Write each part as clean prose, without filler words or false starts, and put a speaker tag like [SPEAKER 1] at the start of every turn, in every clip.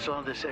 [SPEAKER 1] saw this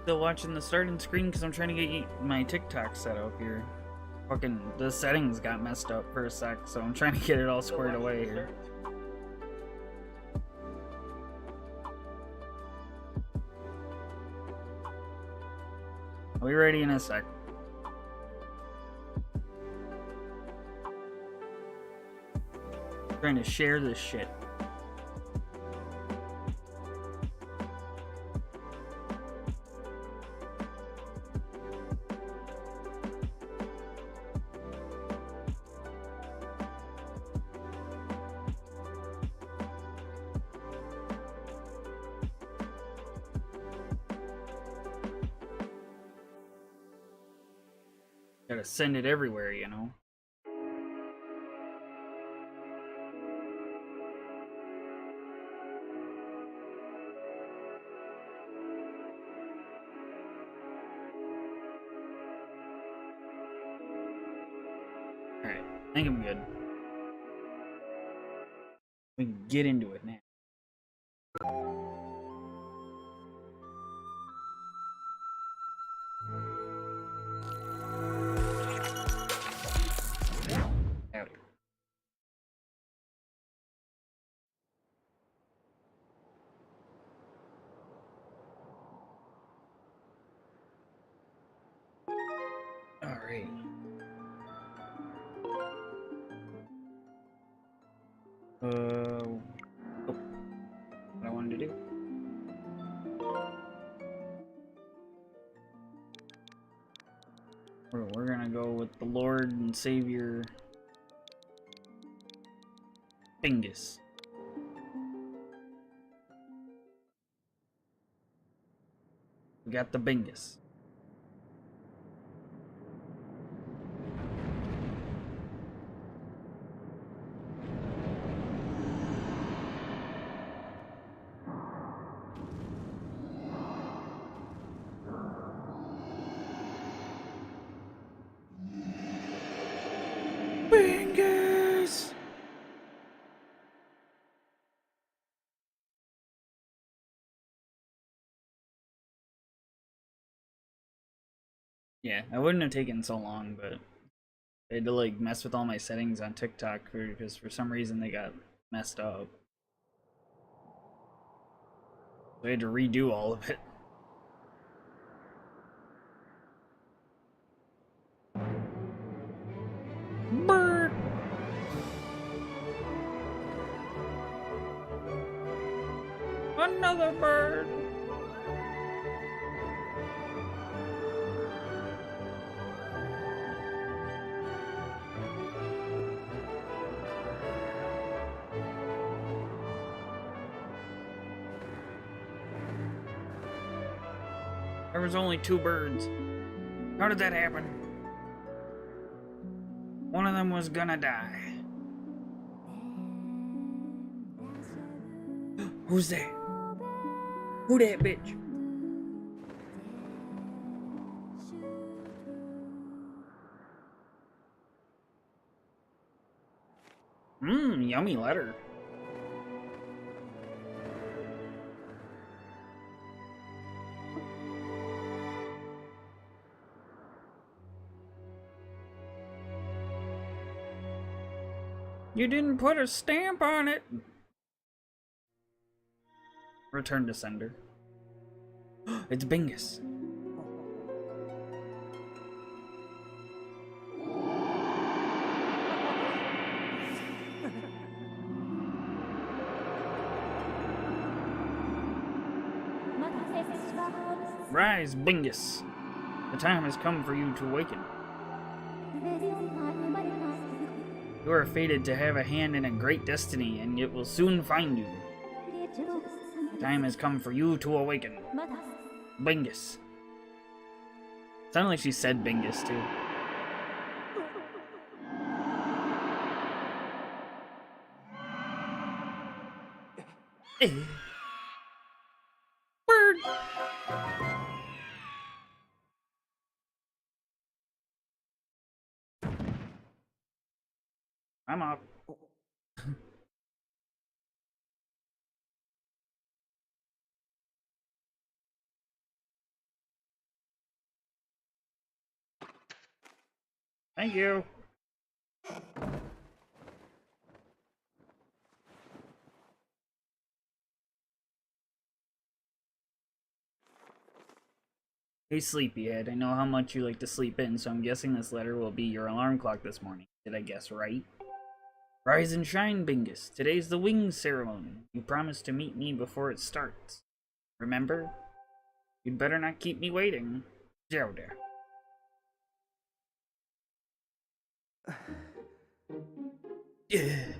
[SPEAKER 1] still watching the starting screen because I'm trying to get my TikTok set up here. Fucking, the settings got messed up for a sec, so I'm trying to get it all squared away here. I'll be ready in a sec. I'm trying to share this shit. Gotta send it everywhere, you know? Alright, I think I'm good. We can get into it now. Howdy. Alright. Oh, what I wanted to do. We're gonna go with the Lord and Savior Bingus. We got the Bingus. Bingus! Yeah, I wouldn't have taken so long, but I had to like mess with all my settings on TikTok because for some reason they got messed up. So I had to redo all of it. Bird! Another bird! There was only 2 birds. How did that happen? One of them was gonna die. Who's that? Who that bitch? Yummy letter. You didn't put a stamp on it. Return to sender. It's Bingus. Rise, Bingus. The time has come for you to awaken. You are fated to have a hand in a great destiny, and it will soon find you. The time has come for you to awaken. Bingus. Sounded like she said Bingus, too. Bird! I'm up. Thank you. Hey, Sleepyhead, I know how much you like to sleep in, so I'm guessing this letter will be your alarm clock this morning. Did I guess right? Rise and shine, Bingus. Today's the wings ceremony. You promised to meet me before it starts. Remember? You'd better not keep me waiting. Zelda. Yeah.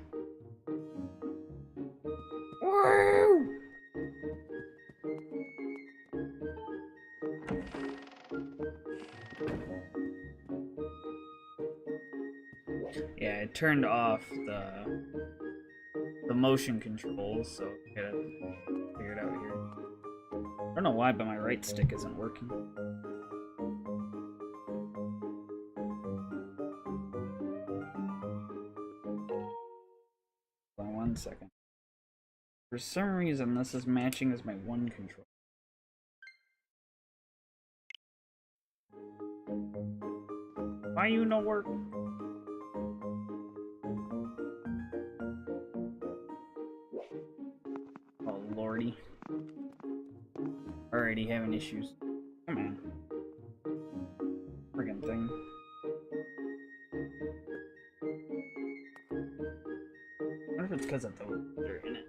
[SPEAKER 1] Woo! Yeah, I turned off the motion controls, so I gotta figure it out here. I don't know why, but my right stick isn't working. Hold on 1 second. For some reason, this is matching as my one control. Why you no work? Oh lordy. Already having issues. Come on. Friggin' thing. I wonder if it's because of those that are in it.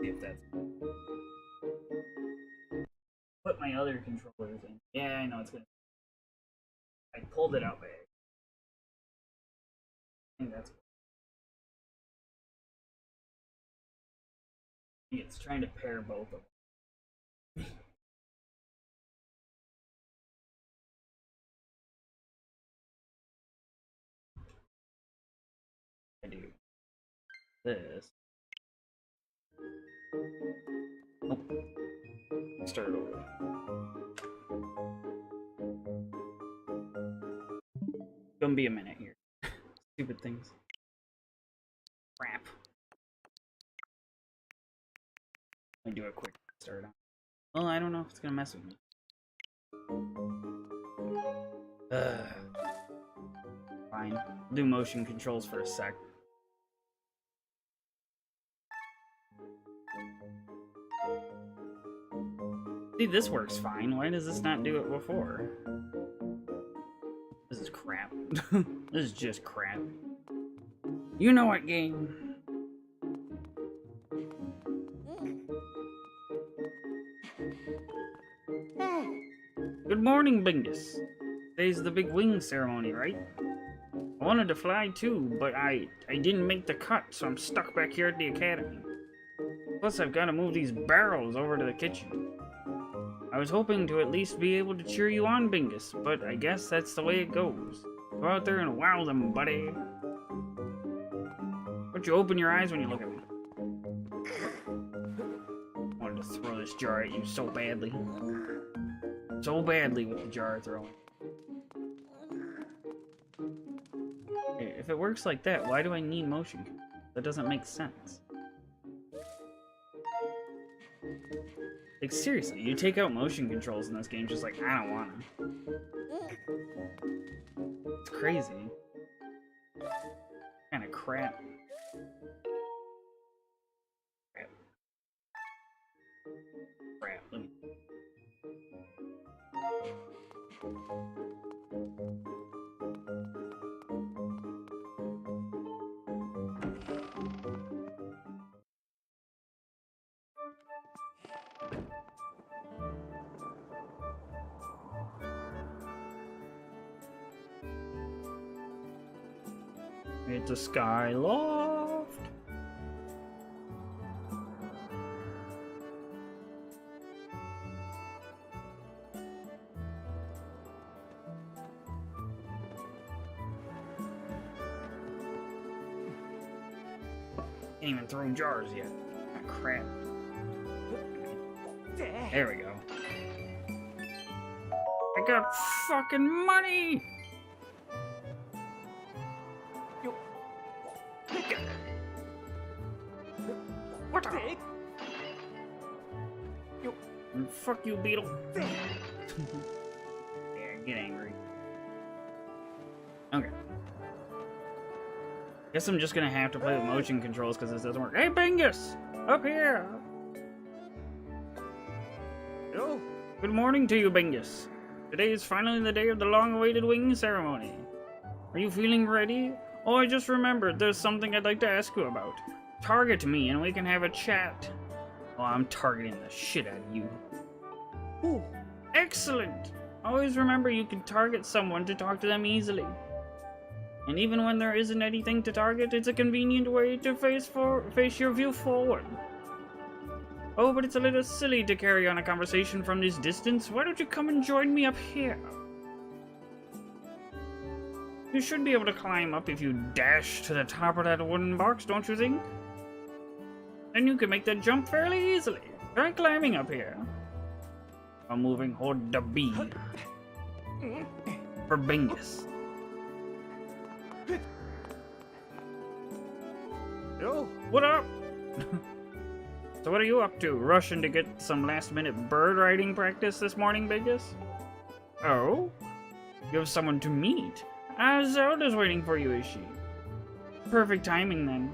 [SPEAKER 1] See if that's. Put my other controllers in. Yeah, I know it's gonna. I pulled it out by accident. I think that's. It's trying to pair both of them. I do this. Oh. Start over. Gonna be a minute here. Stupid things. Crap. Let me do a quick start on. Well, I don't know if it's gonna mess with me. Fine. I'll do motion controls for a sec. See, this works fine. Why does this not do it before? This is crap. This is just crap. You know what, game? Good morning, Bingus. Today's the big wing ceremony, right? I wanted to fly too, but I didn't make the cut, so I'm stuck back here at the academy. Plus, I've got to move these barrels over to the kitchen. I was hoping to at least be able to cheer you on, Bingus, but I guess that's the way it goes. Go out there and wow them, buddy. Don't you open your eyes when you look at me. I wanted to throw this jar at you so badly. So badly with the jar throwing. Hey, if it works like that, why do I need motion control? That doesn't make sense. Like, seriously, you take out motion controls in this game, just like, I don't want them. It's crazy. Kind of crap. Crap. Let me... It's a sky loft. Can't even throw jars yet. Ah, crap. There we go. I got fucking money! What the? Fuck you, Beetle. Yeah, get angry. Okay. Guess I'm just gonna have to play with motion controls because this doesn't work. Hey, Bingus! Up here! Oh, good morning to you, Bingus. Today is finally the day of the long-awaited wing ceremony. Are you feeling ready? Oh, I just remembered there's something I'd like to ask you about. Target me and we can have a chat. Oh, I'm targeting the shit out of you. Ooh, excellent! Always remember you can target someone to talk to them easily. And even when there isn't anything to target, it's a convenient way to face your view forward. Oh, but it's a little silly to carry on a conversation from this distance. Why don't you come and join me up here? You should be able to climb up if you dash to the top of that wooden box, don't you think? Then you can make that jump fairly easily. Try climbing up here. While moving, hold the B for Bingus. Yo, what up? So what are you up to? Rushing to get some last-minute bird riding practice this morning, Bingus? Oh? You have someone to meet? Zelda's waiting for you, is she? Perfect timing, then.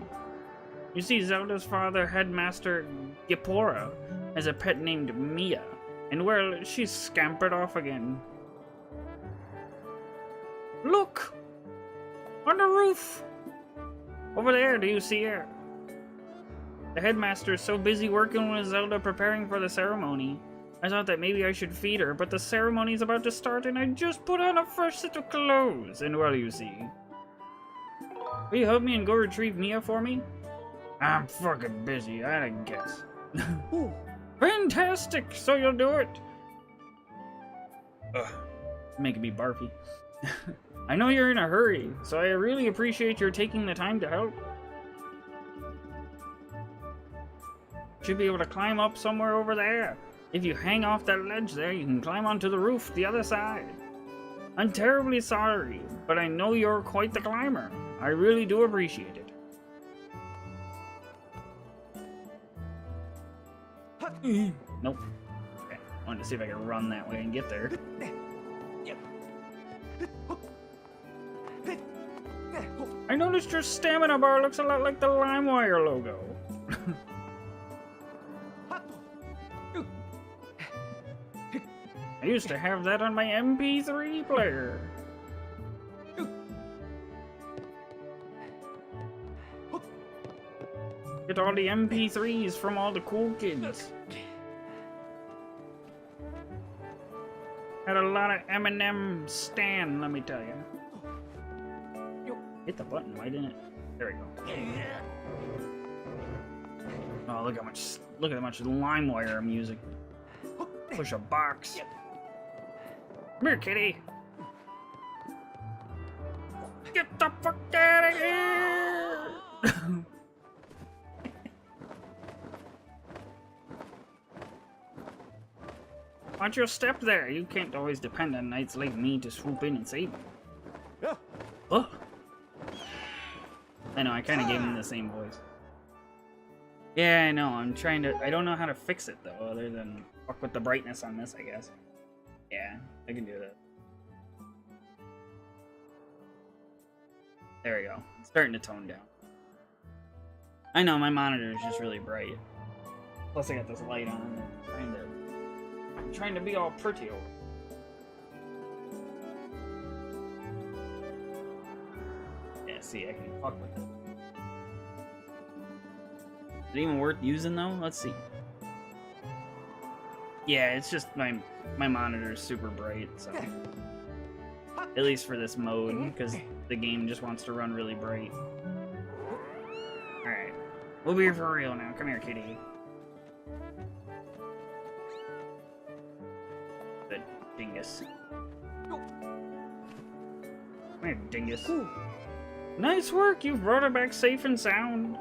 [SPEAKER 1] You see, Zelda's father, Headmaster Gipora, has a pet named Mia, and well, she's scampered off again. Look! On the roof! Over there, do you see her? The headmaster is so busy working with Zelda preparing for the ceremony. I thought that maybe I should feed her, but the ceremony's about to start and I just put on a fresh set of clothes. And well, you see. Will you help me and go retrieve Mia for me? I'm fucking busy, I guess. Fantastic! So you'll do it? Ugh, making me barfy. I know you're in a hurry, so I really appreciate your taking the time to help. Should be able to climb up somewhere over there. If you hang off that ledge there, you can climb onto the roof the other side. I'm terribly sorry, but I know you're quite the climber. I really do appreciate it. Nope. Okay. I wanted to see if I could run that way and get there. I noticed your stamina bar looks a lot like the LimeWire logo. I used to have that on my MP3 player. Get all the MP3s from all the cool kids. Had a lot of Eminem stan, let me tell you. Hit the button, why didn't it? There we go. Oh, look how much LimeWire I'm using. Push a box. Come here, kitty. Get the fuck out of here! Watch your step there. You can't always depend on knights like me to swoop in and save you. Oh. I know, I kind of gave him the same voice. Yeah, I know. I don't know how to fix it though, other than fuck with the brightness on this, I guess. Yeah, I can do that. There we go. It's starting to tone down. I know, my monitor is just really bright. Plus I got this light on and I'm trying to be all pretty over. Yeah, see, I can fuck with it. Is it even worth using though? Let's see. Yeah, it's just my monitor is super bright, so at least for this mode, because the game just wants to run really bright. Alright. We'll be here for real now. Come here, kitty. The dingus. Come here, dingus. Nice work! You've brought her back safe and sound.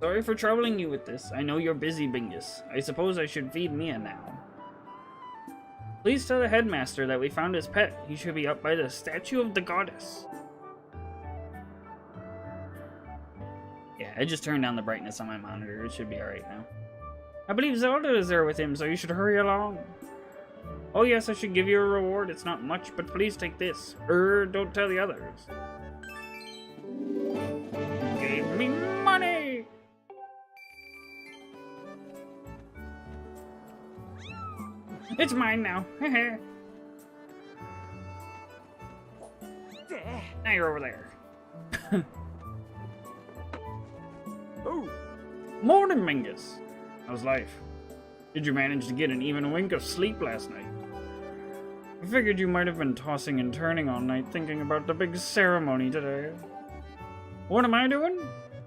[SPEAKER 1] Sorry for troubling you with this. I know you're busy, Bingus. I suppose I should feed Mia now. Please tell the headmaster that we found his pet. He should be up by the statue of the goddess. Yeah, I just turned down the brightness on my monitor. It should be alright now. I believe Zelda is there with him, so you should hurry along. Oh yes, I should give you a reward. It's not much, but please take this. Don't tell the others. Give me money! It's mine now. Now you're over there. Oh. Morning, Mingus. How's life? Did you manage to get an even wink of sleep last night? I figured you might have been tossing and turning all night thinking about the big ceremony today. What am I doing?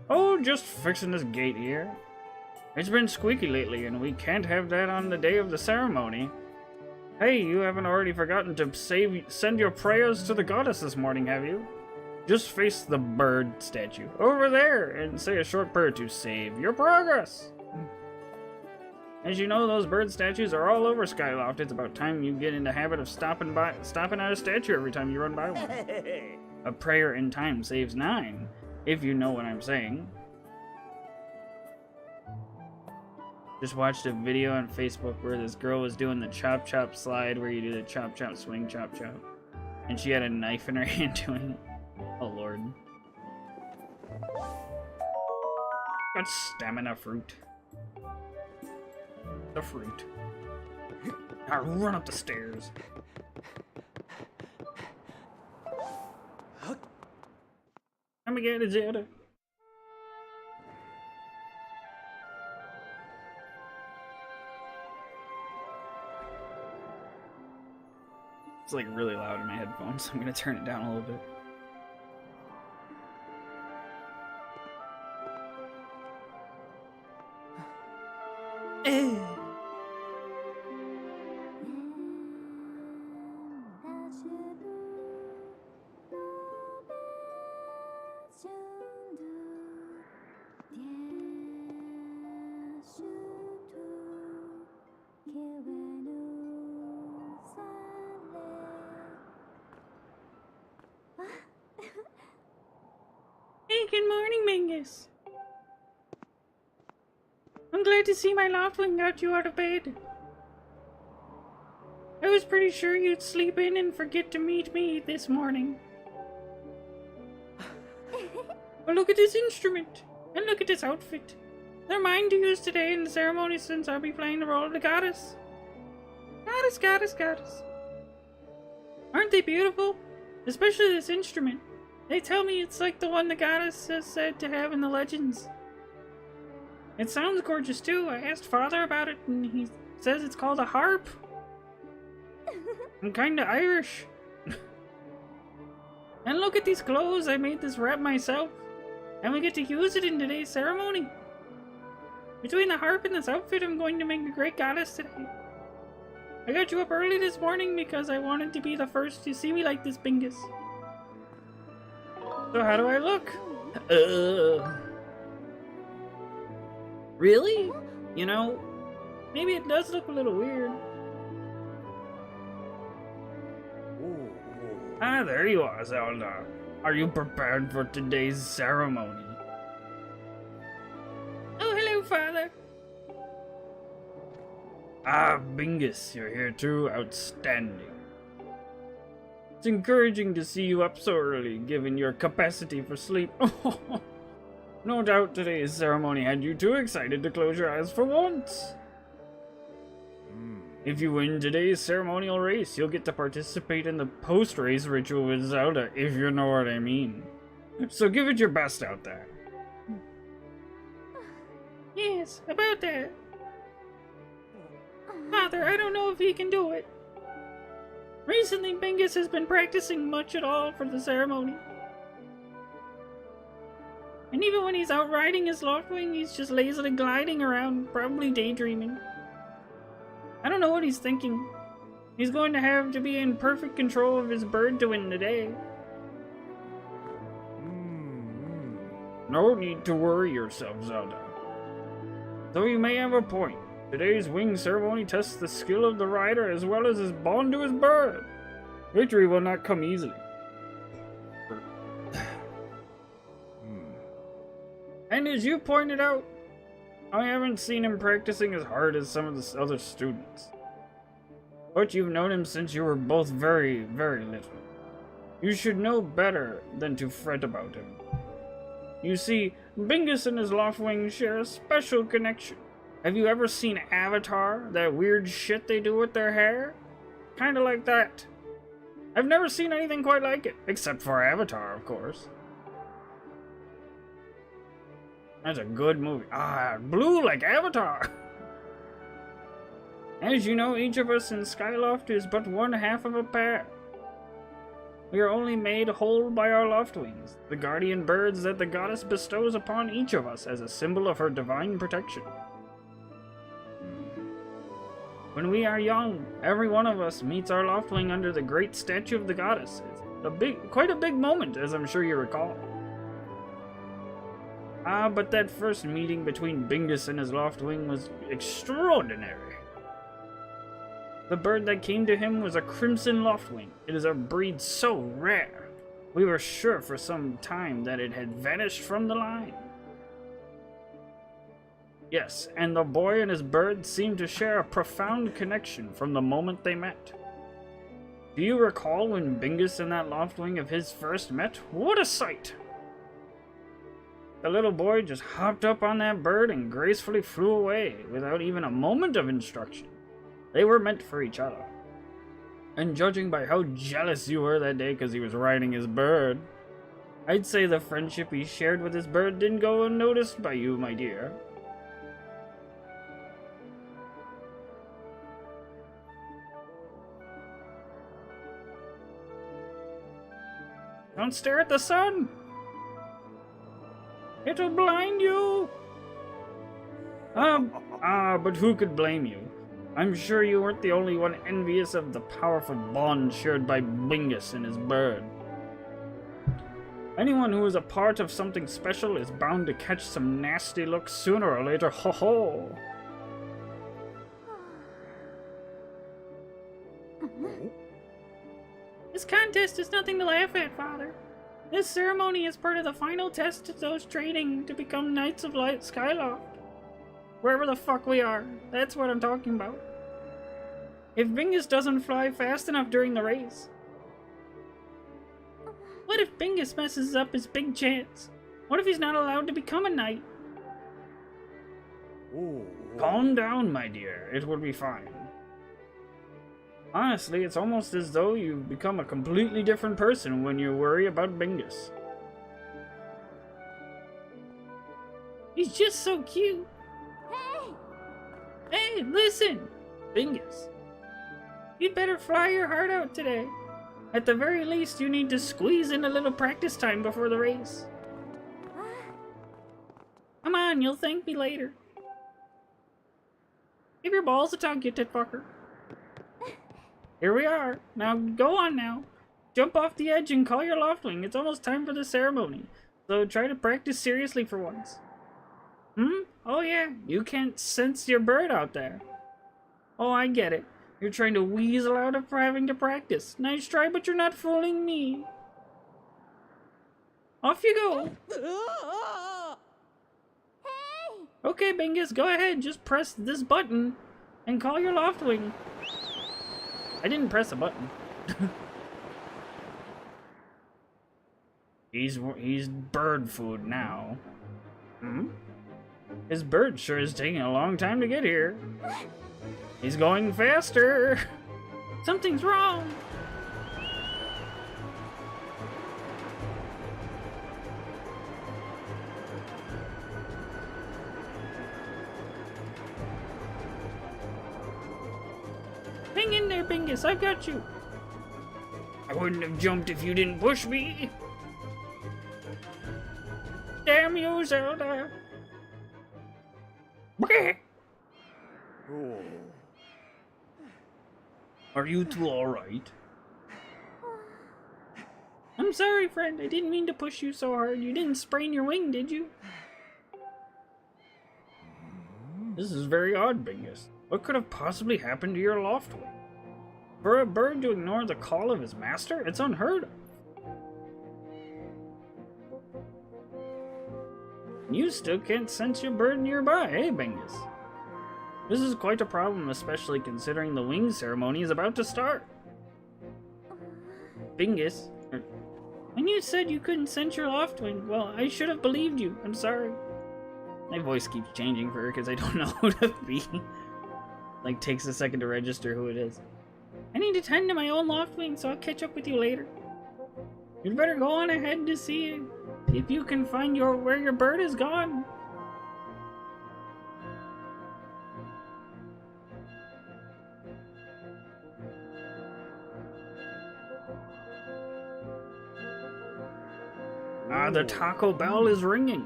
[SPEAKER 1] Oh, just fixing this gate here. It's been squeaky lately, and we can't have that on the day of the ceremony. Hey, you haven't already forgotten to send your prayers to the goddess this morning, have you? Just face the bird statue over there and say a short prayer to save your progress. As you know, those bird statues are all over Skyloft. It's about time you get in the habit of stopping at a statue every time you run by one. A prayer in time saves 9, if you know what I'm saying. Just watched a video on Facebook where this girl was doing the chop chop slide where you do the chop chop swing chop chop. And she had a knife in her hand doing it. Oh lord. Got stamina fruit. The fruit. Now run up the stairs. Come again, Zelda. It's like really loud in my headphones, so I'm gonna turn it down a little bit. Hey, good morning, Mingus. I'm glad to see my Loftwing got you out of bed. I was pretty sure you'd sleep in and forget to meet me this morning. Well, look at this instrument, and look at this outfit. They're mine to use today in the ceremony since I'll be playing the role of the goddess. Goddess, goddess, goddess. Aren't they beautiful? Especially this instrument. They tell me it's like the one the goddess is said to have in the legends. It sounds gorgeous too. I asked Father about it and he says it's called a harp. I'm kinda Irish. And look at these clothes. I made this wrap myself. And we get to use it in today's ceremony. Between the harp and this outfit, I'm going to make a great goddess today. I got you up early this morning because I wanted to be the first to see me like this, Bingus. So how do I look? Really? You know, maybe it does look a little weird. Ah, there you are, Zelda. Are you prepared for today's ceremony? Oh, hello, Father. Ah, Bingus, you're here too? Outstanding. It's encouraging to see you up so early, given your capacity for sleep. No doubt today's ceremony had you too excited to close your eyes for once. If you win today's ceremonial race, you'll get to participate in the post-race ritual with Zelda, if you know what I mean. So give it your best out there. Yes, about that. Father, I don't know if he can do it. Recently, Bingus has been practicing much at all for the ceremony. And even when he's out riding his Loftwing, he's just lazily gliding around, probably daydreaming. I don't know what he's thinking. He's going to have to be in perfect control of his bird to win today. No need to worry yourself, Zelda. Though you may have a point, today's wing ceremony tests the skill of the rider as well as his bond to his bird. Victory will not come easily. And as you pointed out, I haven't seen him practicing as hard as some of the other students. But you've known him since you were both very, very little. You should know better than to fret about him. You see, Bingus and his Loftwing share a special connection. Have you ever seen Avatar? That weird shit they do with their hair? Kinda like that. I've never seen anything quite like it, except for Avatar, of course. That's a good movie. Ah, blue like Avatar! As you know, each of us in Skyloft is but one half of a pair. We are only made whole by our Loftwings, the guardian birds that the goddess bestows upon each of us as a symbol of her divine protection. When we are young, every one of us meets our Loftwing under the great statue of the goddess. It's quite a big moment, as I'm sure you recall. Ah, but that first meeting between Bingus and his Loftwing was extraordinary. The bird that came to him was a crimson Loftwing. It is a breed so rare. We were sure for some time that it had vanished from the line. Yes, and the boy and his bird seemed to share a profound connection from the moment they met. Do you recall when Bingus and that Loftwing of his first met? What a sight! The little boy just hopped up on that bird and gracefully flew away without even a moment of instruction. They were meant for each other. And judging by how jealous you were that day because he was riding his bird, I'd say the friendship he shared with his bird didn't go unnoticed by you, my dear. Don't stare at the sun! It'll blind you! But who could blame you? I'm sure you weren't the only one envious of the powerful bond shared by Bingus and his bird. Anyone who is a part of something special is bound to catch some nasty looks sooner or later, ho-ho! This contest is nothing to laugh at, Father. This ceremony is part of the final test of those training to become Knights of Light Skyloft. Wherever the fuck we are, that's what I'm talking about. If Bingus doesn't fly fast enough during the race. What if Bingus messes up his big chance? What if he's not allowed to become a knight? Ooh. Calm down, my dear. It will be fine. Honestly, it's almost as though you've become a completely different person when you worry about Bingus. He's just so cute. Hey, listen! Bingus. You'd better fly your heart out today. At the very least, you need to squeeze in a little practice time before the race. Come on, you'll thank me later. Give your balls a tug, you tit fucker. Here we are. Now, go on now. Jump off the edge and call your Loftwing. It's almost time for the ceremony. So try to practice seriously for once. Oh yeah, you can't sense your bird out there. Oh, I get it. You're trying to weasel out of having to practice. Nice try, but you're not fooling me. Off you go. Okay, Bingus, go ahead. Just press this button and call your Loftwing. I didn't press a button. He's bird food now. His bird sure is taking a long time to get here. He's going faster. Something's wrong. Hang in there, Bingus. I've got you. I wouldn't have jumped if you didn't push me. Damn you, Zelda. Are you two alright? I'm sorry, friend. I didn't mean to push you so hard. You didn't sprain your wing, did you? This is very odd, Bingus. What could have possibly happened to your Loftwing? For a bird to ignore the call of his master? It's unheard of. You still can't sense your bird nearby, eh, Bingus? This is quite a problem, especially considering the wing ceremony is about to start. Bingus, when you said you couldn't sense your Loftwing, well, I should have believed you. I'm sorry. My voice keeps changing for her because I don't know who to be. Like, takes a second to register who it is. I need to tend to my own Loftwing, so I'll catch up with you later. You'd better go on ahead to see if you can find where your bird is gone. Ah, the Taco Bell is ringing.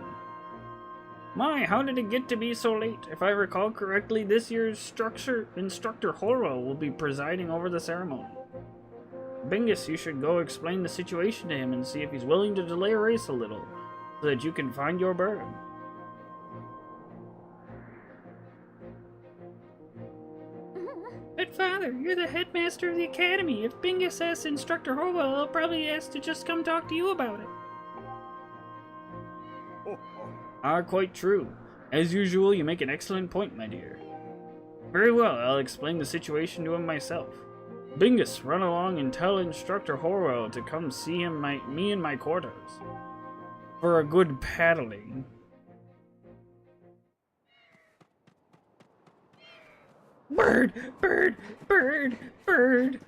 [SPEAKER 1] My, how did it get to be so late? If I recall correctly, this year's instructor Horo will be presiding over the ceremony. Bingus, you should go explain the situation to him and see if he's willing to delay a race a little, so that you can find your bird. But father, you're the headmaster of the academy. If Bingus asks Instructor Horo, he'll probably ask to just come talk to you about it. Ah, quite true. As usual, you make an excellent point, my dear. Very well, I'll explain the situation to him myself. Bingus, run along and tell Instructor Horo to come see me in my quarters. For a good paddling. Bird! Bird! Bird! Bird!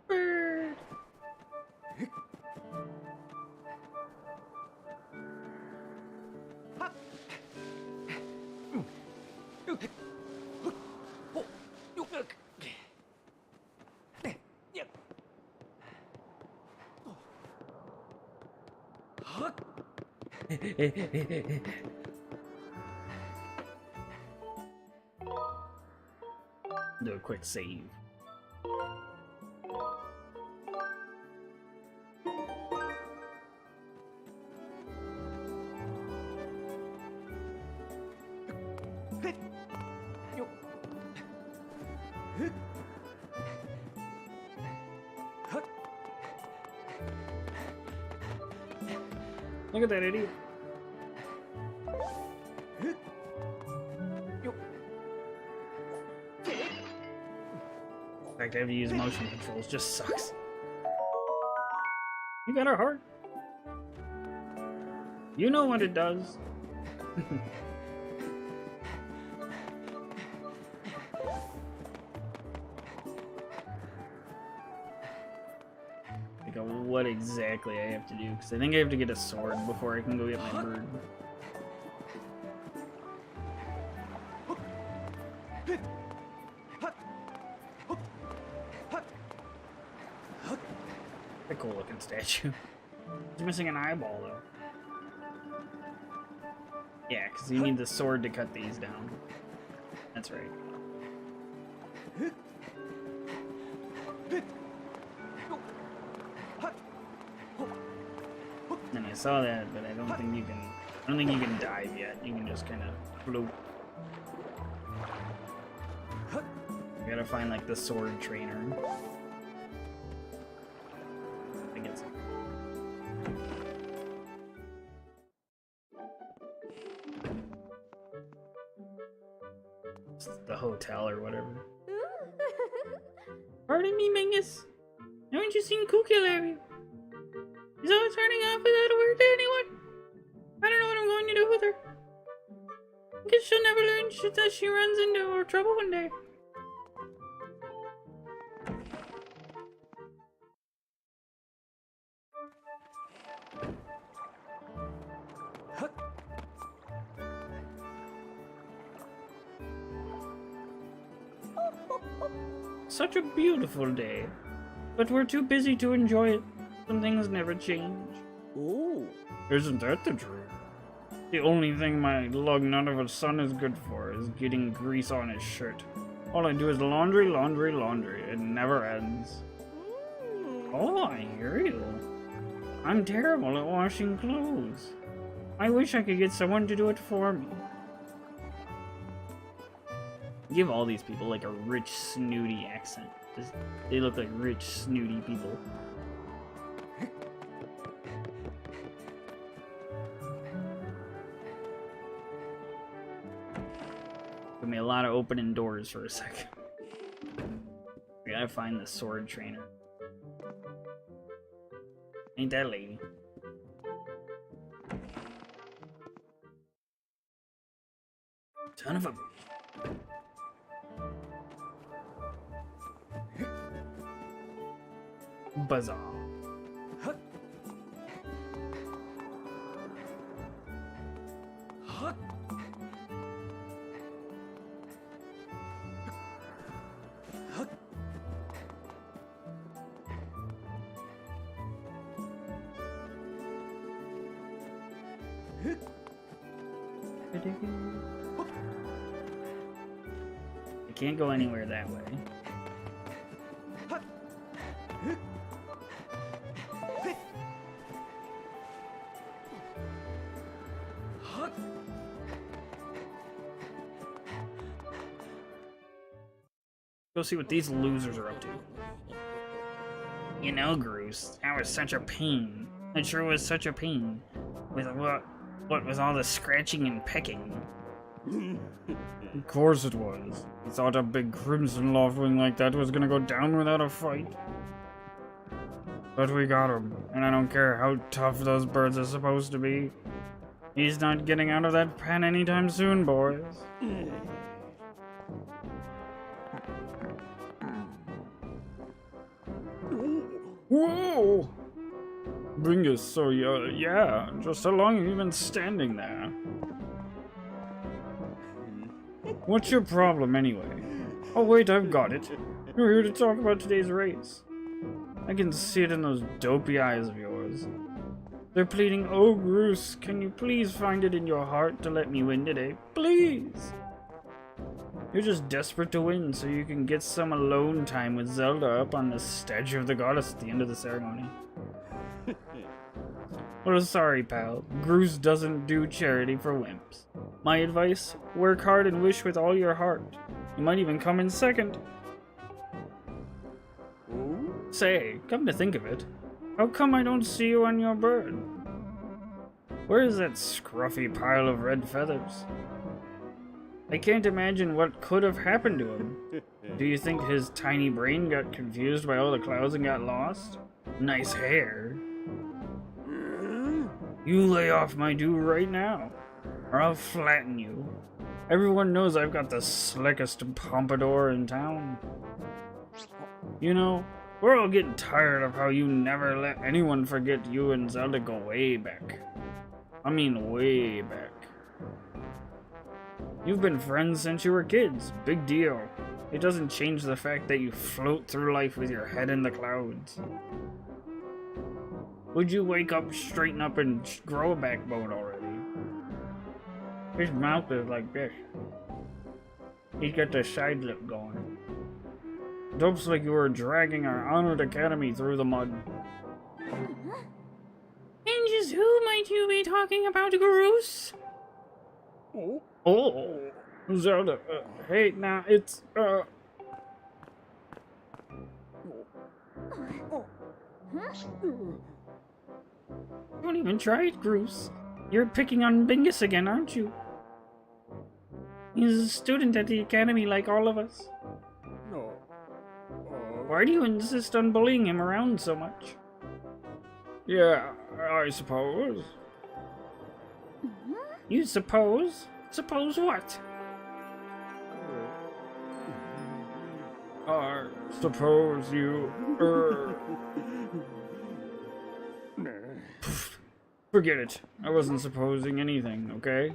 [SPEAKER 1] Bird! Do a quick save. Look at that idiot. The fact I have to use motion controls just sucks. You got our heart. You know what it does. Like, what exactly I have to do, because I think I have to get a sword before I can go get my bird. A cool looking statue. He's missing an eyeball though. Yeah, because you need the sword to cut these down. That's right. And I saw that, but I don't think you can dive yet. You can just kind of float. You gotta find like the sword trainer. I guess. It's the hotel or whatever. Pardon me, Mingus. Haven't you seen Kukularu? He's always turning off without a word to anyone. I don't know what I'm going to do with her. I guess she'll never learn that she runs into trouble one day. Such a beautiful day, but we're too busy to enjoy it. Some things never change. Ooh. Isn't that the truth? The only thing my lug nut of a son is good for is getting grease on his shirt. All I do is laundry, laundry, laundry. It never ends. Oh, I hear you. I'm terrible at washing clothes. I wish I could get someone to do it for me. Give all these people like a rich, snooty accent. They look like rich, snooty people. Took me a lot of opening doors for a second. We gotta find the sword trainer. Ain't that lady? Son of a... Bazaar. I can't go anywhere that way. Go see what these losers are up to. You know, Groose, that was such a pain. It sure was such a pain. With what was all the scratching and pecking? Of course it was. You thought a big crimson loftwing like that was gonna go down without a fight? But we got him, and I don't care how tough those birds are supposed to be. He's not getting out of that pen anytime soon, boys. Whoa! Bingus, so yeah, just how long have you been standing there? What's your problem anyway? Oh wait, I've got it. You're here to talk about today's race. I can see it in those dopey eyes of yours. They're pleading, oh Groose, can you please find it in your heart to let me win today? Please! You're just desperate to win so you can get some alone time with Zelda up on the statue of the goddess at the end of the ceremony. Well, sorry, pal. Groose doesn't do charity for wimps. My advice? Work hard and wish with all your heart. You might even come in second. Say, come to think of it, how come I don't see you on your bird? Where is that scruffy pile of red feathers? I can't imagine what could have happened to him. Do you think his tiny brain got confused by all the clouds and got lost? Nice hair. You lay off my do right now, or I'll flatten you. Everyone knows I've got the slickest pompadour in town. You know, we're all getting tired of how you never let anyone forget you and Zelda go way back. I mean, way back. You've been friends since you were kids. Big deal. It doesn't change the fact that you float through life with your head in the clouds. Would you wake up, straighten up, and grow a backbone already? His mouth is like this. He's got the side lip going. It looks like you were dragging our honored academy through the mud. And just who might you be talking about, Groose? Oh, Zelda. Hey, now it's, Don't even try it, Groose. You're picking on Bingus again, aren't you? He's a student at the academy like all of us. No. Why do you insist on bullying him around so much? Yeah, I suppose. You suppose? Suppose what? I suppose you, Forget it. I wasn't supposing anything, okay?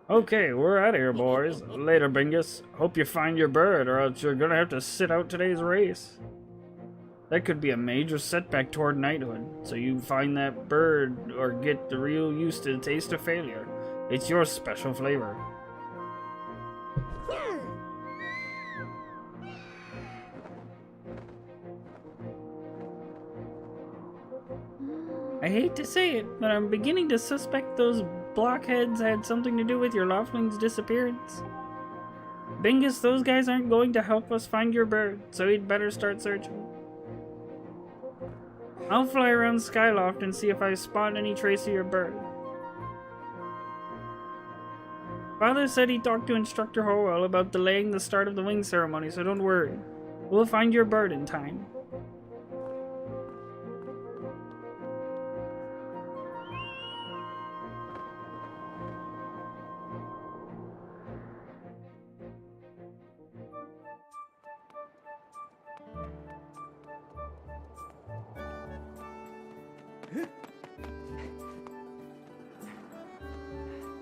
[SPEAKER 1] Okay, we're out of here, boys. Later, Bingus. Hope you find your bird, or else you're gonna have to sit out today's race. That could be a major setback toward knighthood, so you find that bird or get the real used to the taste of failure. It's your special flavor. I hate to say it, but I'm beginning to suspect those blockheads had something to do with your Loftwing's disappearance. Bingus, those guys aren't going to help us find your bird, so we'd better start searching. I'll fly around Skyloft and see if I spot any trace of your bird. Father said he talked to Instructor Howell about delaying the start of the wing ceremony, so don't worry. We'll find your bird in time.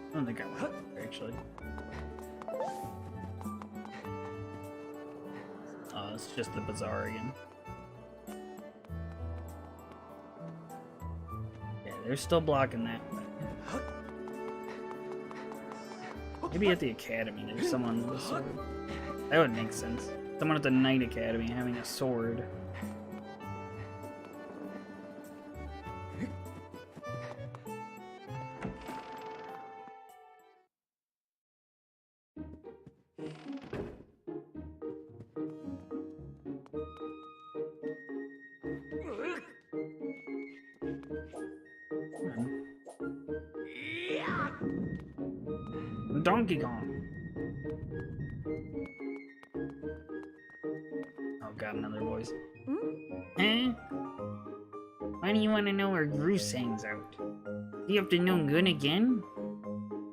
[SPEAKER 1] I don't think I want it, actually. Oh, it's just the bazaar again. Yeah, they're still blocking that. Maybe at the academy there's someone with a sword. That would make sense. Someone at the Knight Academy having a sword. Donkey Kong. Oh god, another voice. Huh? Why do you want to know where Groose hangs out? You up to no good again?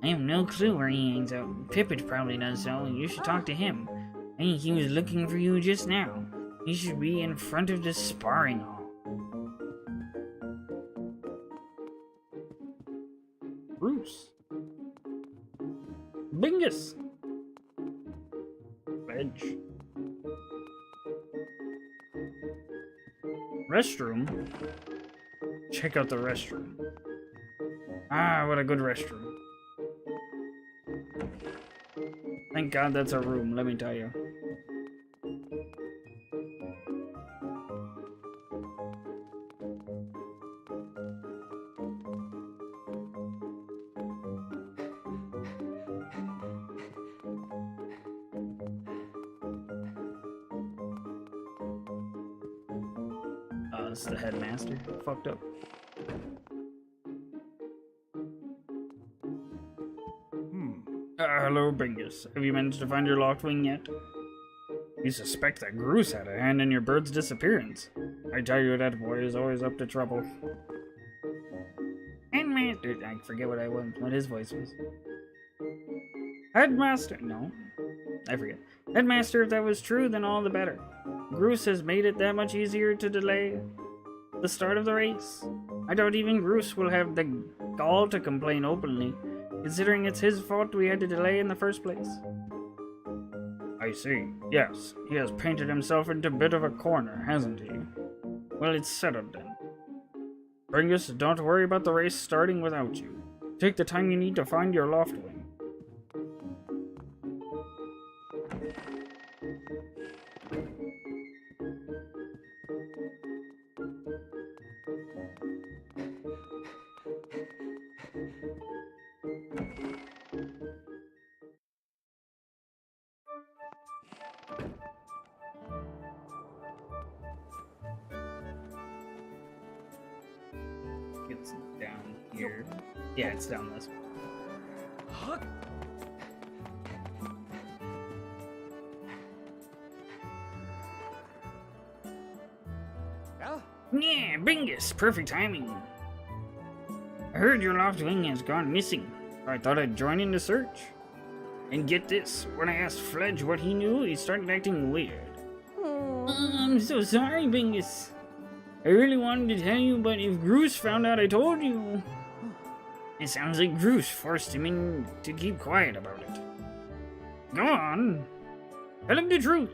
[SPEAKER 1] I have no clue where he hangs out. Pippet probably does so. You should talk to him. I think he was looking for you just now. He should be in front of the sparring hall. Groose. Bingus! Bench. Restroom? Check out the restroom. Ah, what a good restroom. Thank God that's a room, let me tell you. This is the headmaster. Fucked up. Hello, Bingus. Have you managed to find your locked wing yet? You suspect that Groose had a hand in your bird's disappearance. I tell you, that boy is always up to trouble. Headmaster, I forget what his voice was. Headmaster, no, I forget. Headmaster, if that was true, then all the better. Groose has made it that much easier to delay the start of the race. I doubt even Groose will have the gall to complain openly, considering it's his fault we had to delay in the first place. I see. Yes, he has painted himself into a bit of a corner, hasn't he? Well, it's settled then. Bingus, don't worry about the race starting without you. Take the time you need to find your loft wing. It's down here. Yeah, it's down this way. Yeah, Bingus! Perfect timing. I heard your loft wing has gone missing. I thought I'd join in the search. And get this, when I asked Fledge what he knew, he started acting weird. I'm so sorry, Bingus. I really wanted to tell you, but if Groose found out I told you... It sounds like Groose forced him in to keep quiet about it. Go on. Tell him the truth.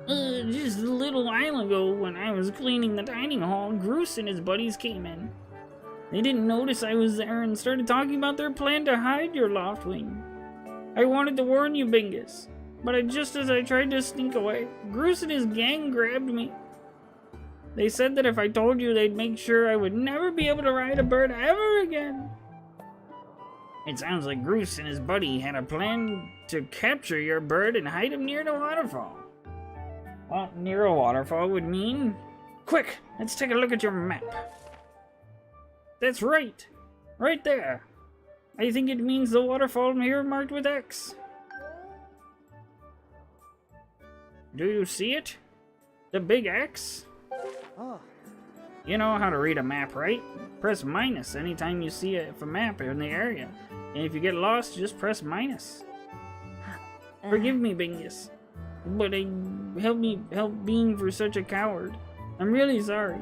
[SPEAKER 1] Just a little while ago, when I was cleaning the dining hall, Groose and his buddies came in. They didn't notice I was there and started talking about their plan to hide your loft wing. I wanted to warn you, Bingus, but just as I tried to sneak away, Groose and his gang grabbed me. They said that if I told you, they'd make sure I would never be able to ride a bird ever again. It sounds like Groose and his buddy had a plan to capture your bird and hide him near the waterfall. What near a waterfall would mean? Quick, let's take a look at your map. That's right. Right there. I think it means the waterfall here marked with X. Do you see it? The big X?
[SPEAKER 2] Oh.
[SPEAKER 1] You know how to read a map, right? Press minus anytime you see a map in the area. And if you get lost, just press minus. Forgive me, Bingus. But help being for such a coward. I'm really sorry.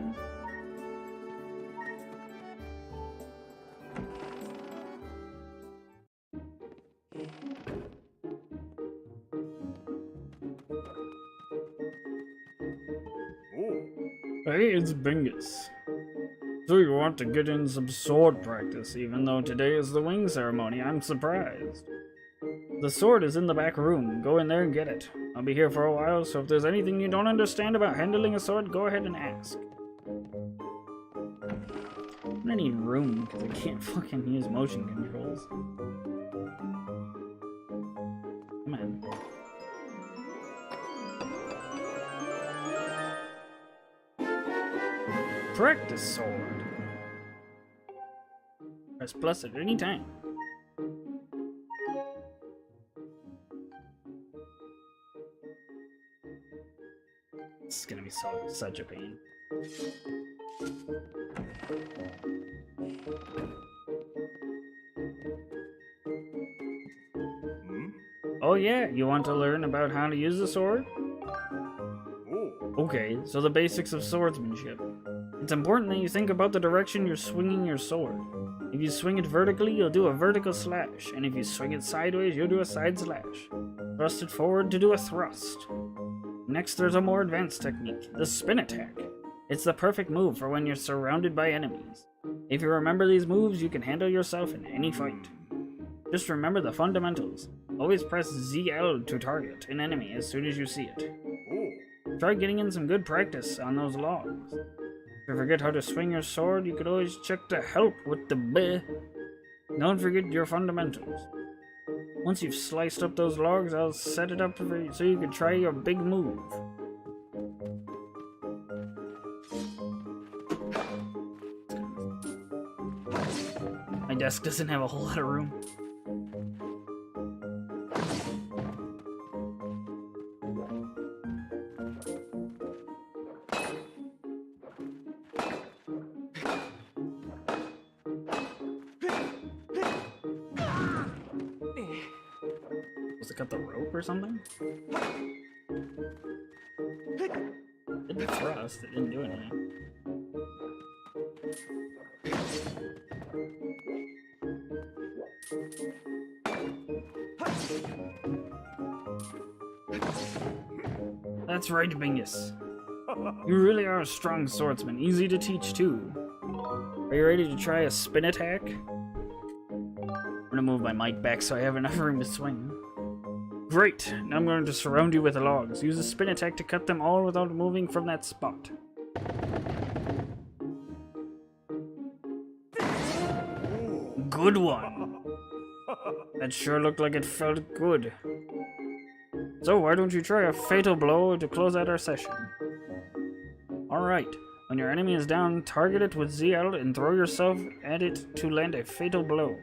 [SPEAKER 1] Hey, it's Bingus. So you want to get in some sword practice, even though today is the wing ceremony. I'm surprised. The sword is in the back room. Go in there and get it. I'll be here for a while, so if there's anything you don't understand about handling a sword, go ahead and ask. I'm gonna need room, because I can't fucking use motion controls. Come on. Practice sword. Press plus at any time. This is gonna be such a pain. Oh yeah, you want to learn about how to use the sword? Okay, so the basics of swordsmanship. It's important that you think about the direction you're swinging your sword. If you swing it vertically, you'll do a vertical slash, and if you swing it sideways, you'll do a side slash. Thrust it forward to do a thrust. Next, there's a more advanced technique, the spin attack. It's the perfect move for when you're surrounded by enemies. If you remember these moves, you can handle yourself in any fight. Just remember the fundamentals. Always press ZL to target an enemy as soon as you see it. Try getting in some good practice on those logs. If you forget how to swing your sword, you could always check to help with the B. Don't forget your fundamentals. Once you've sliced up those logs, I'll set it up for you so you can try your big move. My desk doesn't have a whole lot of room. Cut the rope or something? It did thrust, it didn't do anything. That's right, Bingus. You really are a strong swordsman, easy to teach too. Are you ready to try a spin attack? I'm gonna move my mic back so I have enough room to swing. Great! Now I'm going to surround you with logs. Use a spin attack to cut them all without moving from that spot. Good one! That sure looked like it felt good. So why don't you try a fatal blow to close out our session? Alright, when your enemy is down, target it with ZL and throw yourself at it to land a fatal blow.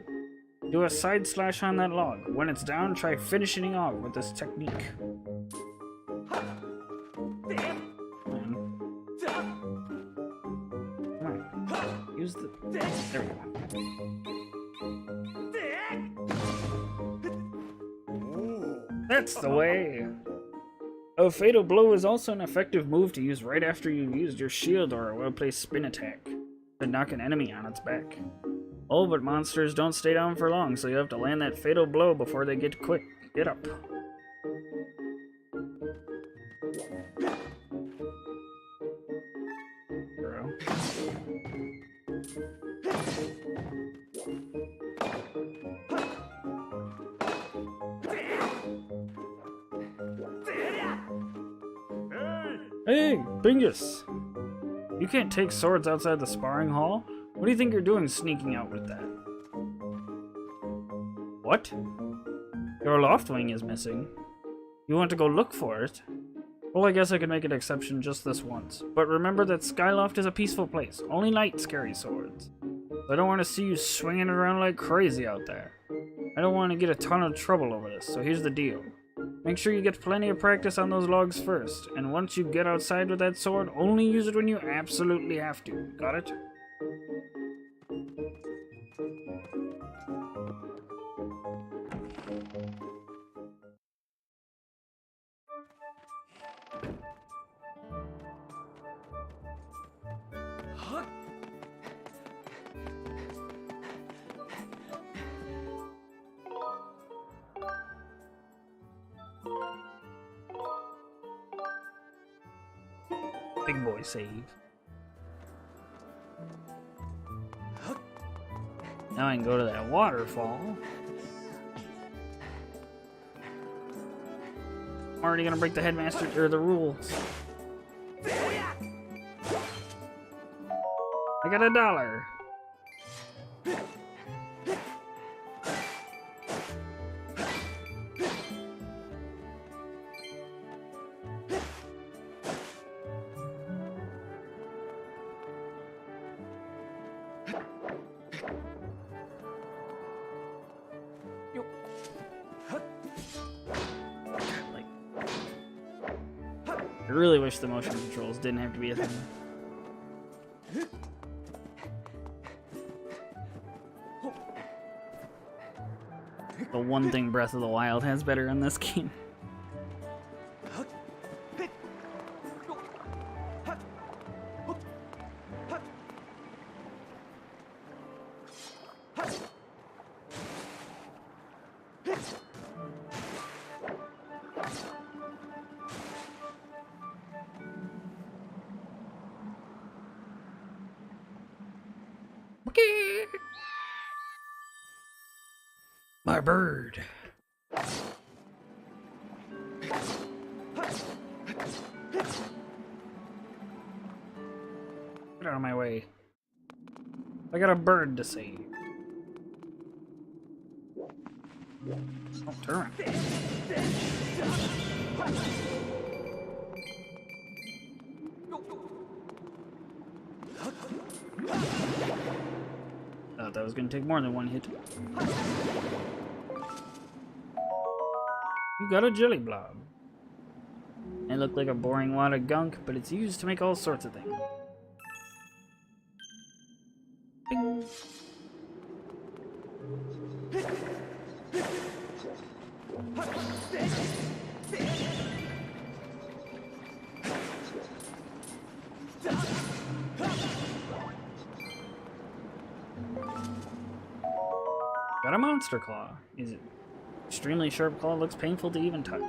[SPEAKER 1] Do a side slash on that log. When it's down, try finishing off with this technique. Come on. Use the... There we go. That's the way! A fatal blow is also an effective move to use right after you've used your shield or a well-placed spin attack to knock an enemy on its back. Oh, but monsters don't stay down for long, so you have to land that fatal blow before they get quick. Get up. Bro. Hey, Bingus! You can't take swords outside the sparring hall? What do you think you're doing sneaking out with that? What? Your loft wing is missing. You want to go look for it? Well, I guess I could make an exception just this once. But remember that Skyloft is a peaceful place. Only knights carry swords. I don't want to see you swinging it around like crazy out there. I don't want to get a ton of trouble over this, so here's the deal. Make sure you get plenty of practice on those logs first, and once you get outside with that sword, only use it when you absolutely have to. Got it? Big boy save. Now I can go to that waterfall. I'm already gonna break the headmaster or the rules. I got $1. I really wish the motion controls didn't have to be a thing. The one thing Breath of the Wild has better in this game. My bird. Get out of my way. I got a bird to save. Oh, turn around. Thought that was gonna take more than one hit. You got a jelly blob. It looked like a boring wad of gunk, but it's used to make all sorts of things. Bing. Got a monster claw. Is it extremely sharp claw? Looks painful to even touch.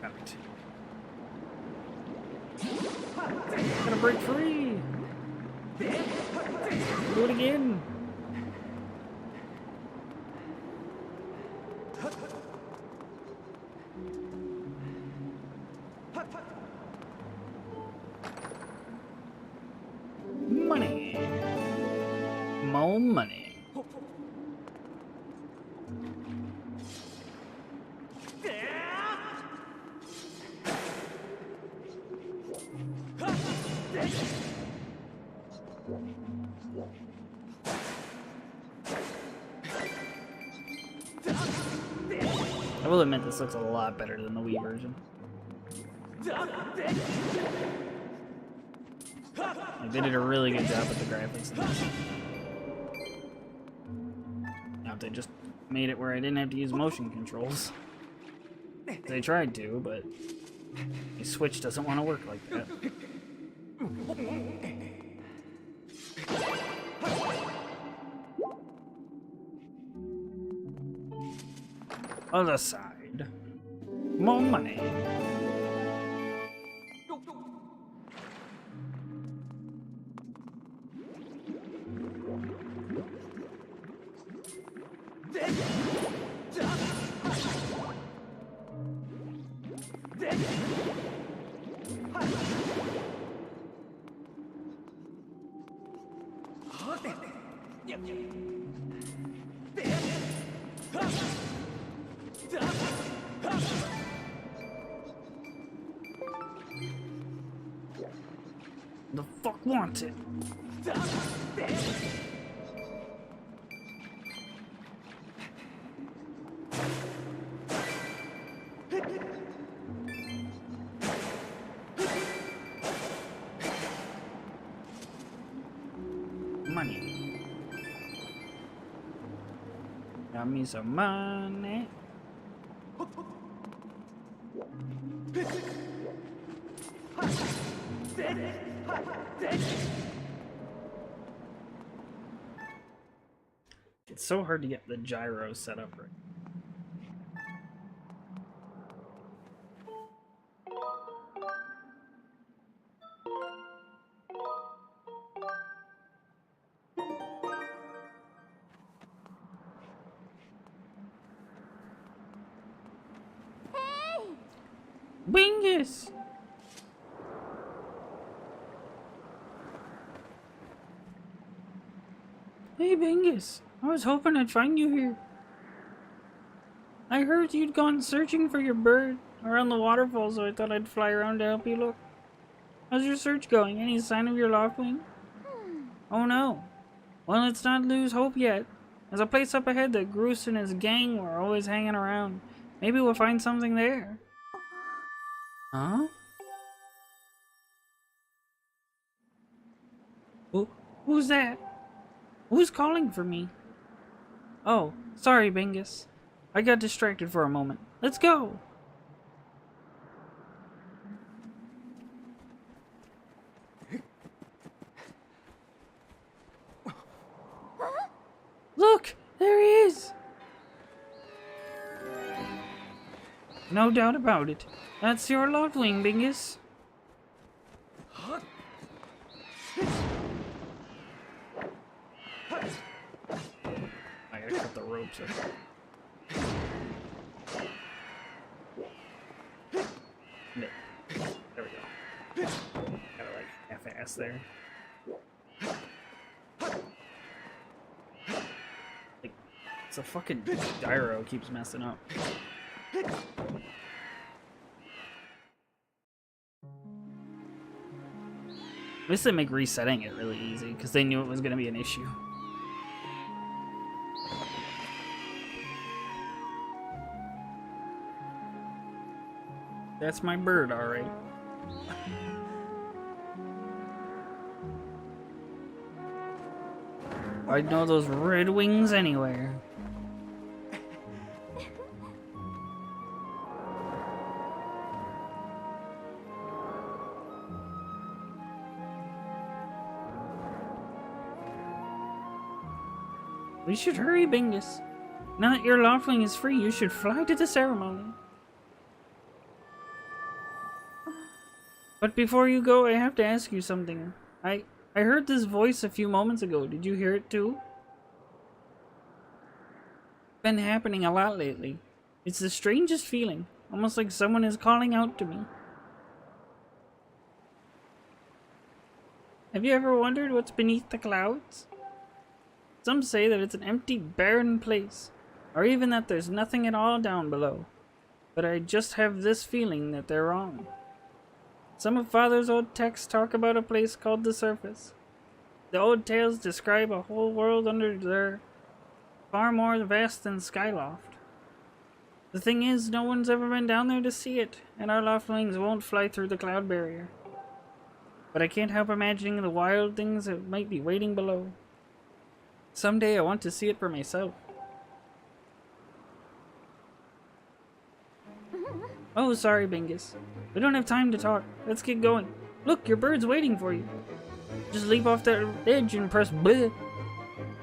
[SPEAKER 1] Got it. Gotta break free. Do it again. Money. More money. I will admit this looks a lot better than the Wii version. Like, they did a really good job with the graphics in this. Now, if they just made it where I didn't have to use motion controls. They tried to, but the Switch doesn't want to work like that. Other side. More money. The fuck wants it? Money. Got me some money. It's so hard to get the gyro set up right. Bingus! Hey Bingus, I was hoping I'd find you here. I heard you'd gone searching for your bird around the waterfall, so I thought I'd fly around to help you look. How's your search going? Any sign of your loftwing? Oh no. Well, let's not lose hope yet. There's a place up ahead that Groose and his gang were always hanging around. Maybe we'll find something there. Huh? Who's that? Who's calling for me? Oh, sorry, Bingus. I got distracted for a moment. Let's go! Look! There he is! No doubt about it. That's your Loftwing, Bingus. I gotta cut the ropes up. No. There we go. Gotta like half-ass there. Like, it's a fucking gyro keeps messing up. At least they make resetting it really easy, because they knew it was going to be an issue. That's my bird, alright. I'd know those red wings anywhere. We should hurry, Bingus. Now that your Loftwing is free, you should fly to the ceremony. But before you go, I have to ask you something. I heard this voice a few moments ago. Did you hear it too? Been happening a lot lately. It's the strangest feeling, almost like someone is calling out to me. Have you ever wondered what's beneath the clouds? Some say that it's an empty, barren place, or even that there's nothing at all down below. But I just have this feeling that they're wrong. Some of Father's old texts talk about a place called the surface. The old tales describe a whole world under there, far more vast than Skyloft. The thing is, no one's ever been down there to see it, and our Loftwings won't fly through the cloud barrier. But I can't help imagining the wild things that might be waiting below. Someday I want to see it for myself. Oh, sorry, Bingus. We don't have time to talk. Let's get going. Look, your bird's waiting for you. Just leap off that edge and press bleh.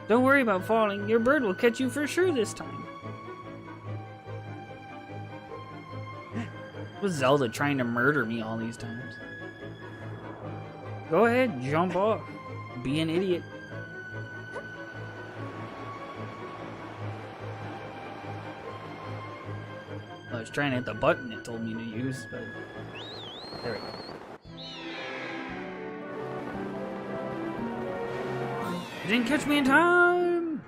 [SPEAKER 1] Don't worry about falling. Your bird will catch you for sure this time. Was Zelda trying to murder me all these times? Go ahead, jump off. Be an idiot. I was trying to hit the button it told me to use, but there we go. You didn't catch me in time!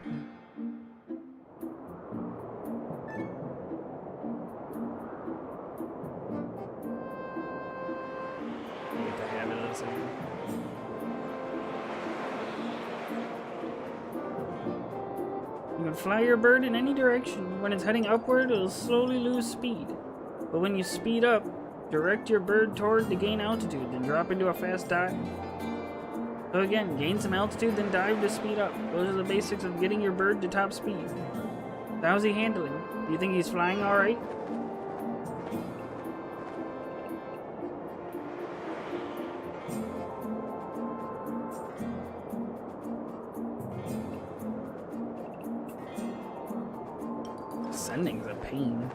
[SPEAKER 1] I get the habit of this again. but fly your bird in any direction. When it's heading upward, it'll slowly lose speed. But when you speed up, direct your bird toward to gain altitude, then drop into a fast dive. So again, gain some altitude, then dive to speed up. Those are the basics of getting your bird to top speed. How's he handling? Do you think he's flying alright? Ascending's a pain.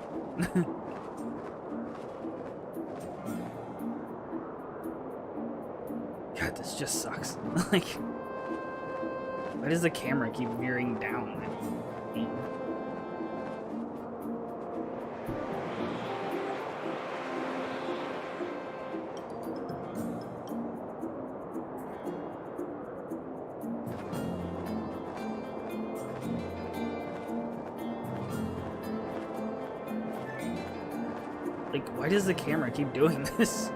[SPEAKER 1] God, this just sucks. Like, why does the camera keep veering down? Like, why does the camera keep doing this?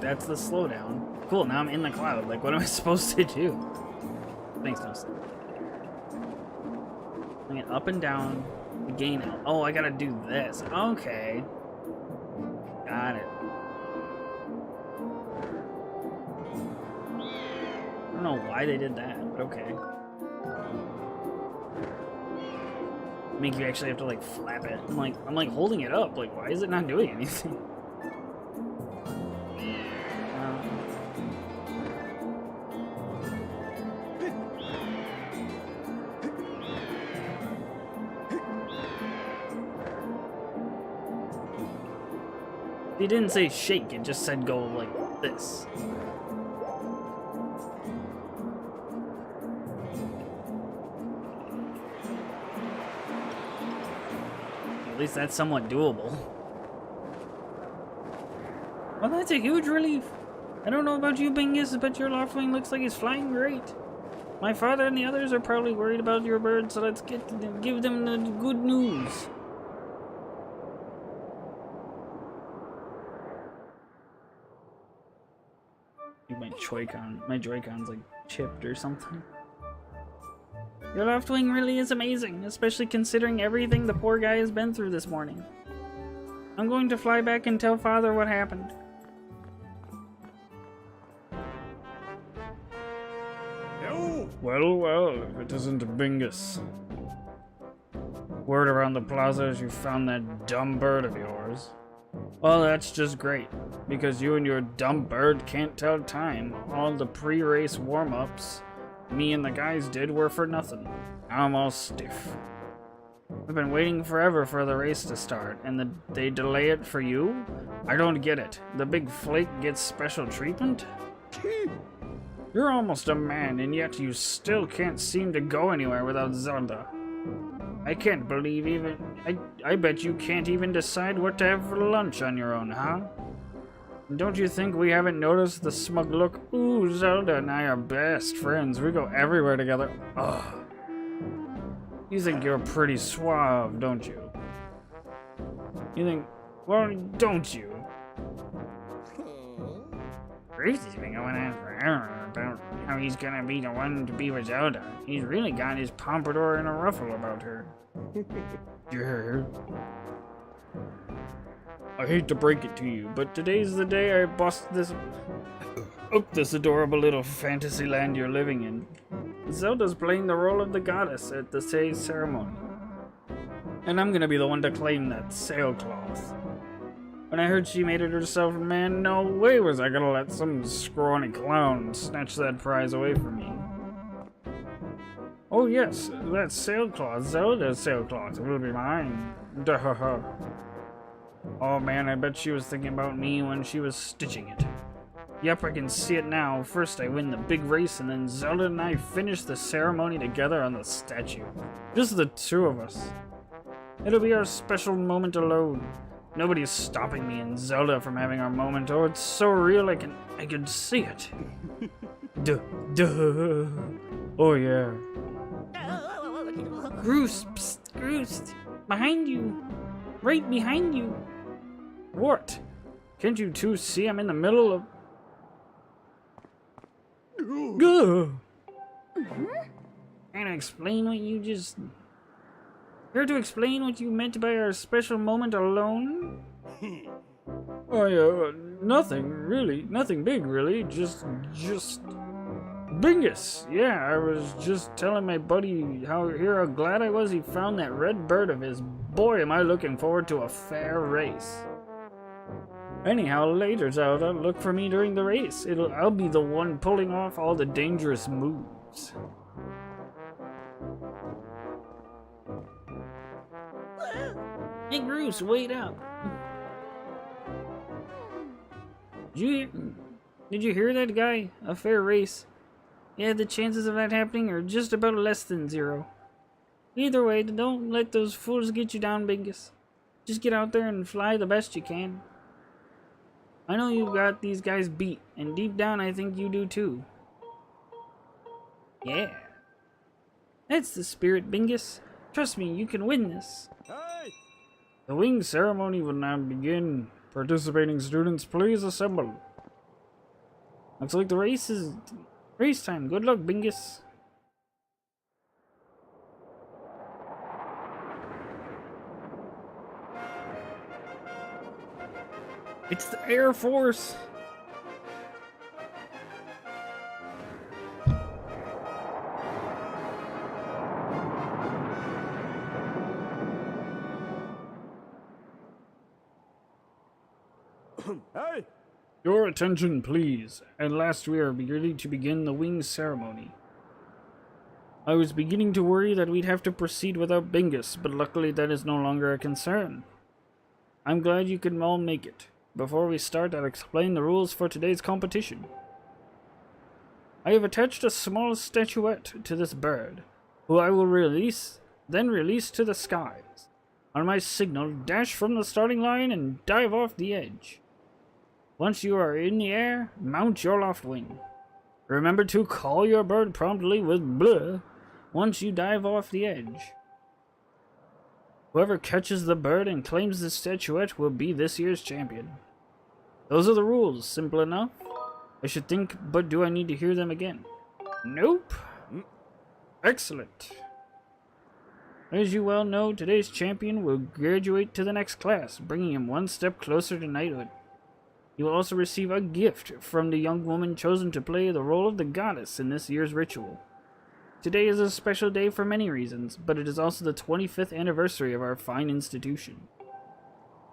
[SPEAKER 1] That's the slowdown. Cool, now I'm in the cloud. Like, what am I supposed to do? Makes no sense. I mean, up and down, gain. Oh, I gotta do this. Okay. Got it. I don't know why they did that, but okay. Make you actually have to, like, flap it. I'm like holding it up. Like, why is it not doing anything? It didn't say shake, it just said go like this. At least that's somewhat doable. Well, that's a huge relief. I don't know about you, Bingus, but your Loftwing looks like he's flying great. My father and the others are probably worried about your bird, so let's get to them, give them the good news. My Joy-Con's like chipped or something. Your Loftwing really is amazing, especially considering everything the poor guy has been through this morning. I'm going to fly back and tell Father what happened. No. Well, if it isn't a Bingus. Word around the plaza is you found that dumb bird of yours. Well, that's just great, because you and your dumb bird can't tell time. All the pre-race warm-ups me and the guys did were for nothing. I'm all stiff. We've been waiting forever for the race to start, and they delay it for you? I don't get it. The big flake gets special treatment? You're almost a man, and yet you still can't seem to go anywhere without Zelda. I can't believe even... I bet you can't even decide what to have for lunch on your own, huh? Don't you think we haven't noticed the smug look? Ooh, Zelda and I are best friends. We go everywhere together. Ugh. You think you're pretty suave, don't you? You think... Well, don't you? Bruce's been going on forever about how he's gonna be the one to be with Zelda. He's really got his pompadour in a ruffle about her. Yeah. I hate to break it to you, but today's the day I bust this up this adorable little fantasy land you're living in. Zelda's playing the role of the goddess at the Say ceremony. And I'm gonna be the one to claim that sailcloth. When I heard she made it herself, man, no way was I gonna let some scrawny clown snatch that prize away from me. Oh yes, that sailcloth, Zelda's sailcloth, will be mine. Duh. Oh man, I bet she was thinking about me when she was stitching it. Yep, I can see it now. First I win the big race, and then Zelda and I finish the ceremony together on the statue. Just the two of us. It'll be our special moment alone. Nobody's stopping me and Zelda from having our moment. Oh, it's so real I can see it. Duh. Oh yeah. Groose, psst, Groose. Behind you. Right behind you. What? Can't you two see I'm in the middle of... Gah! Can I explain what you just... Care to explain what you meant by our special moment alone? Nothing, really. Nothing big, really. Just... Bingus! Yeah, I was just telling my buddy how glad I was he found that red bird of his. Boy, am I looking forward to a fair race. Anyhow, later, Zelda, look for me during the race. I'll be the one pulling off all the dangerous moves. Hey, Bruce, wait up. Did you hear that guy? A fair race. Yeah, the chances of that happening are just about less than 0. Either way, don't let those fools get you down, Bingus. Just get out there and fly the best you can. I know you've got these guys beat, and deep down I think you do too. Yeah. That's the spirit, Bingus. Trust me, you can win this. Hey! The wing ceremony will now begin. Participating students, please assemble. Looks like the race time. Good luck, Bingus. It's the Air Force.
[SPEAKER 2] Hey!
[SPEAKER 1] Your attention, please. At last we are ready to begin the wing ceremony. I was beginning to worry that we'd have to proceed without Bingus, but luckily that is no longer a concern. I'm glad you could all make it. Before we start, I'll explain the rules for today's competition. I have attached a small statuette to this bird, who I will then release to the skies. On my signal, dash from the starting line and dive off the edge. Once you are in the air, mount your loft wing. Remember to call your bird promptly with blah once you dive off the edge. Whoever catches the bird and claims the statuette will be this year's champion. Those are the rules, simple enough. I should think, but do I need to hear them again? Nope. Excellent. As you well know, today's champion will graduate to the next class, bringing him one step closer to knighthood. He will also receive a gift from the young woman chosen to play the role of the goddess in this year's ritual. Today is a special day for many reasons, but it is also the 25th anniversary of our fine institution.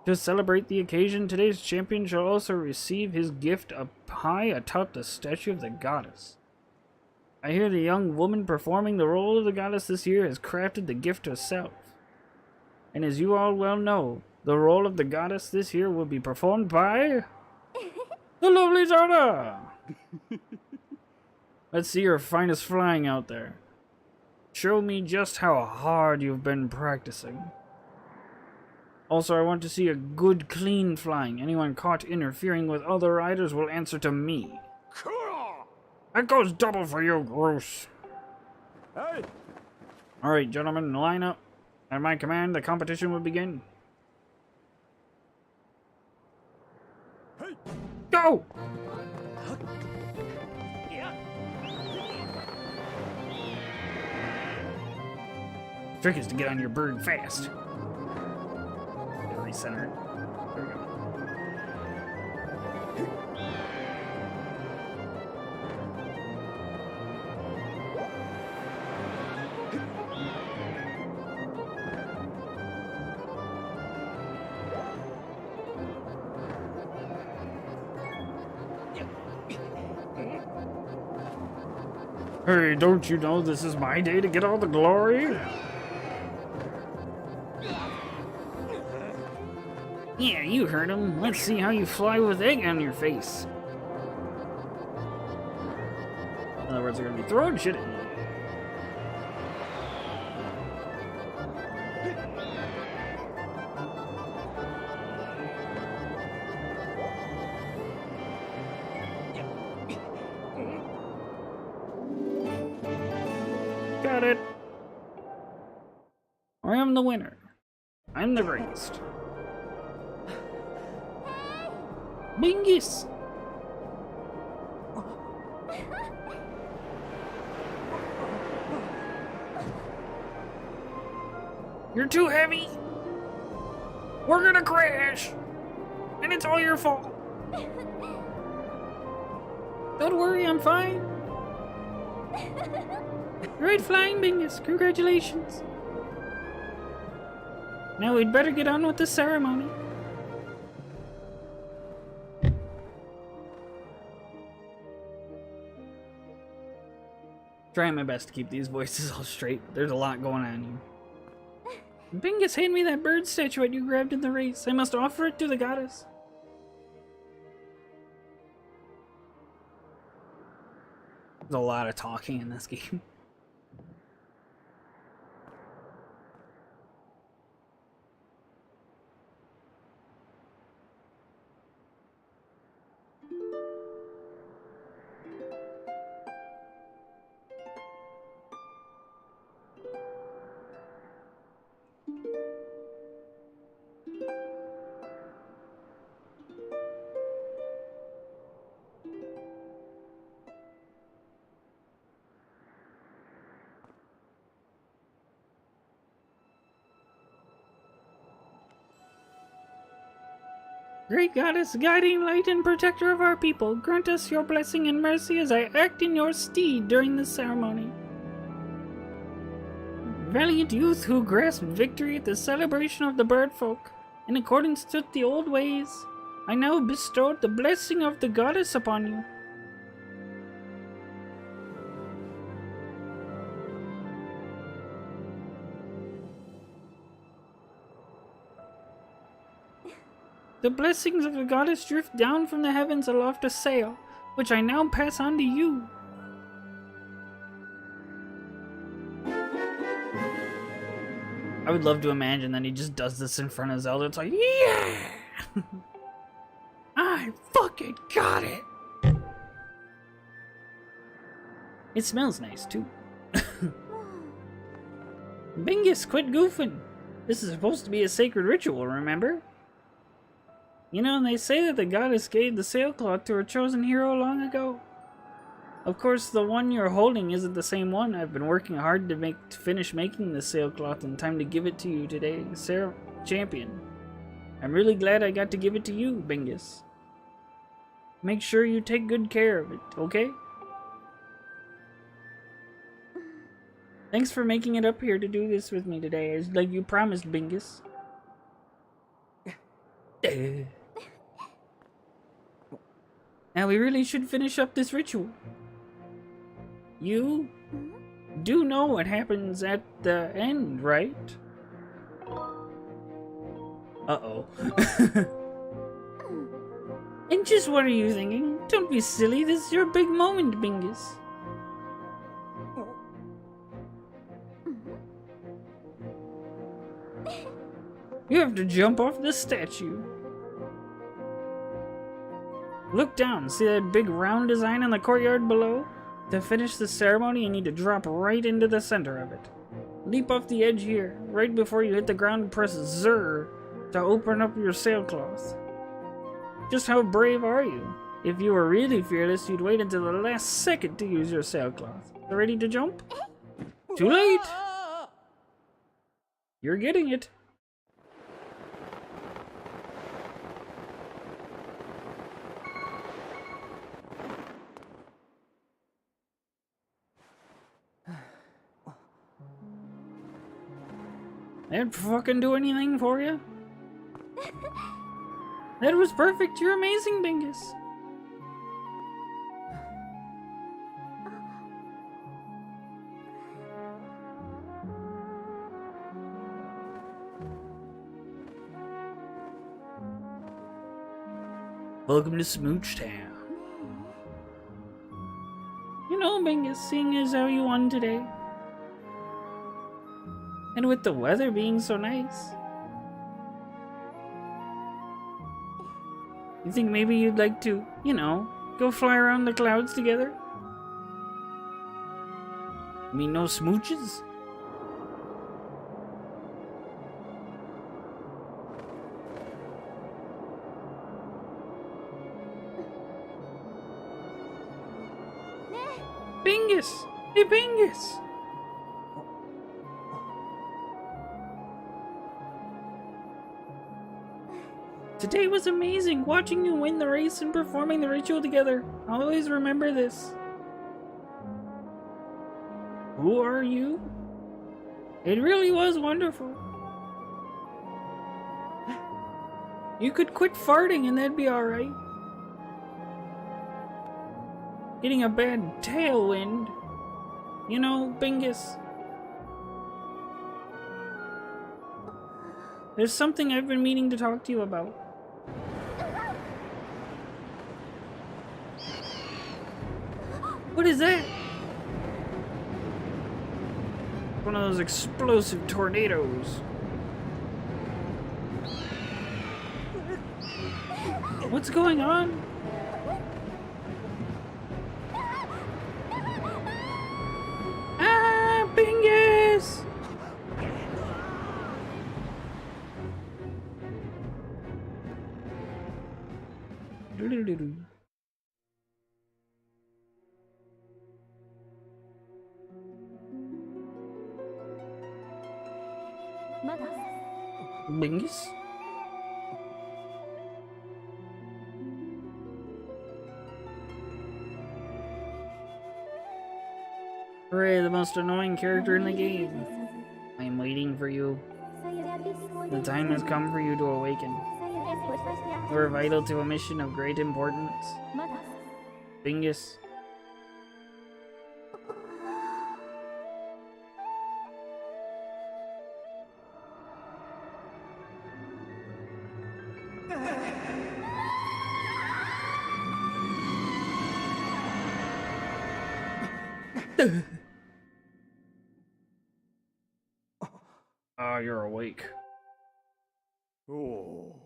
[SPEAKER 1] To celebrate the occasion, today's champion shall also receive his gift up high atop the statue of the goddess. I hear the young woman performing the role of the goddess this year has crafted the gift herself. And as you all well know, the role of the goddess this year will be performed by... the lovely Zelda! Let's see your finest flying out there. Show me just how hard you've been practicing. Also, I want to see a good, clean flying. Anyone caught interfering with other riders will answer to me. That goes double for you, Bruce.
[SPEAKER 2] Hey!
[SPEAKER 1] Alright, gentlemen, line up. At my command, the competition will begin.
[SPEAKER 2] Hey!
[SPEAKER 1] Go! The trick is to get on your bird fast. Recenter it. There we go. Hey, don't you know this is my day to get all the glory? Yeah, you heard him. Let's see how you fly with egg on your face. In other words, they're gonna be throwing shit at you. Got it. I am the winner. I'm the greatest. Bingus! You're too heavy! We're gonna crash! And it's all your fault! Don't worry, I'm fine. Right flying, Bingus. Congratulations. Now we'd better get on with the ceremony. Trying my best to keep these voices all straight. There's a lot going on here. Bingus, hand me that bird statuette you grabbed in the race. I must offer it to the goddess. There's a lot of talking in this game. Great goddess, guiding light and protector of our people, grant us your blessing and mercy as I act in your stead during this ceremony. Valiant youth who grasped victory at the celebration of the bird folk, in accordance with the old ways, I now bestow the blessing of the goddess upon you. The blessings of the goddess drift down from the heavens aloft a sail, which I now pass on to you. I would love to imagine that he just does this in front of Zelda. It's like, yeah! I fucking got it! It smells nice, too. Bingus, quit goofing. This is supposed to be a sacred ritual, remember? You know, they say that the goddess gave the sailcloth to her chosen hero long ago. Of course, the one you're holding isn't the same one. I've been working hard to finish making the sailcloth in time to give it to you today, Sarah Champion. I'm really glad I got to give it to you, Bingus. Make sure you take good care of it, okay? Thanks for making it up here to do this with me today, as like you promised, Bingus. Now we really should finish up this ritual. You do know what happens at the end, right? Uh-oh. And just what are you thinking? Don't be silly, this is your big moment, Bingus. You have to jump off the statue. Look down, see that big round design in the courtyard below? To finish the ceremony, you need to drop right into the center of it. Leap off the edge here, right before you hit the ground, and press Zer to open up your sailcloth. Just how brave are you? If you were really fearless, you'd wait until the last second to use your sailcloth. Ready to jump? Too late! You're getting it. That fucking do anything for you? That was perfect. You're amazing, Bingus. Welcome to Smooch Town. You know, Bingus, seeing as how you won today, and with the weather being so nice, you think maybe you'd like to, you know, go fly around the clouds together? I mean, no smooches? Bingus! Hey, Bingus! Today was amazing, watching you win the race and performing the ritual together. I'll always remember this. Who are you? It really was wonderful. You could quit farting and that'd be alright. Getting a bad tailwind. You know, Bingus. There's something I've been meaning to talk to you about. What is that? One of those explosive tornadoes. What's going on? Ah, Bingus! Doo-doo-doo-doo. Bingus? Hooray, the most annoying character in the game. I am waiting for you. The time has come for you to awaken. You are vital to a mission of great importance. Bingus. Ah, you're awake.
[SPEAKER 2] Oh.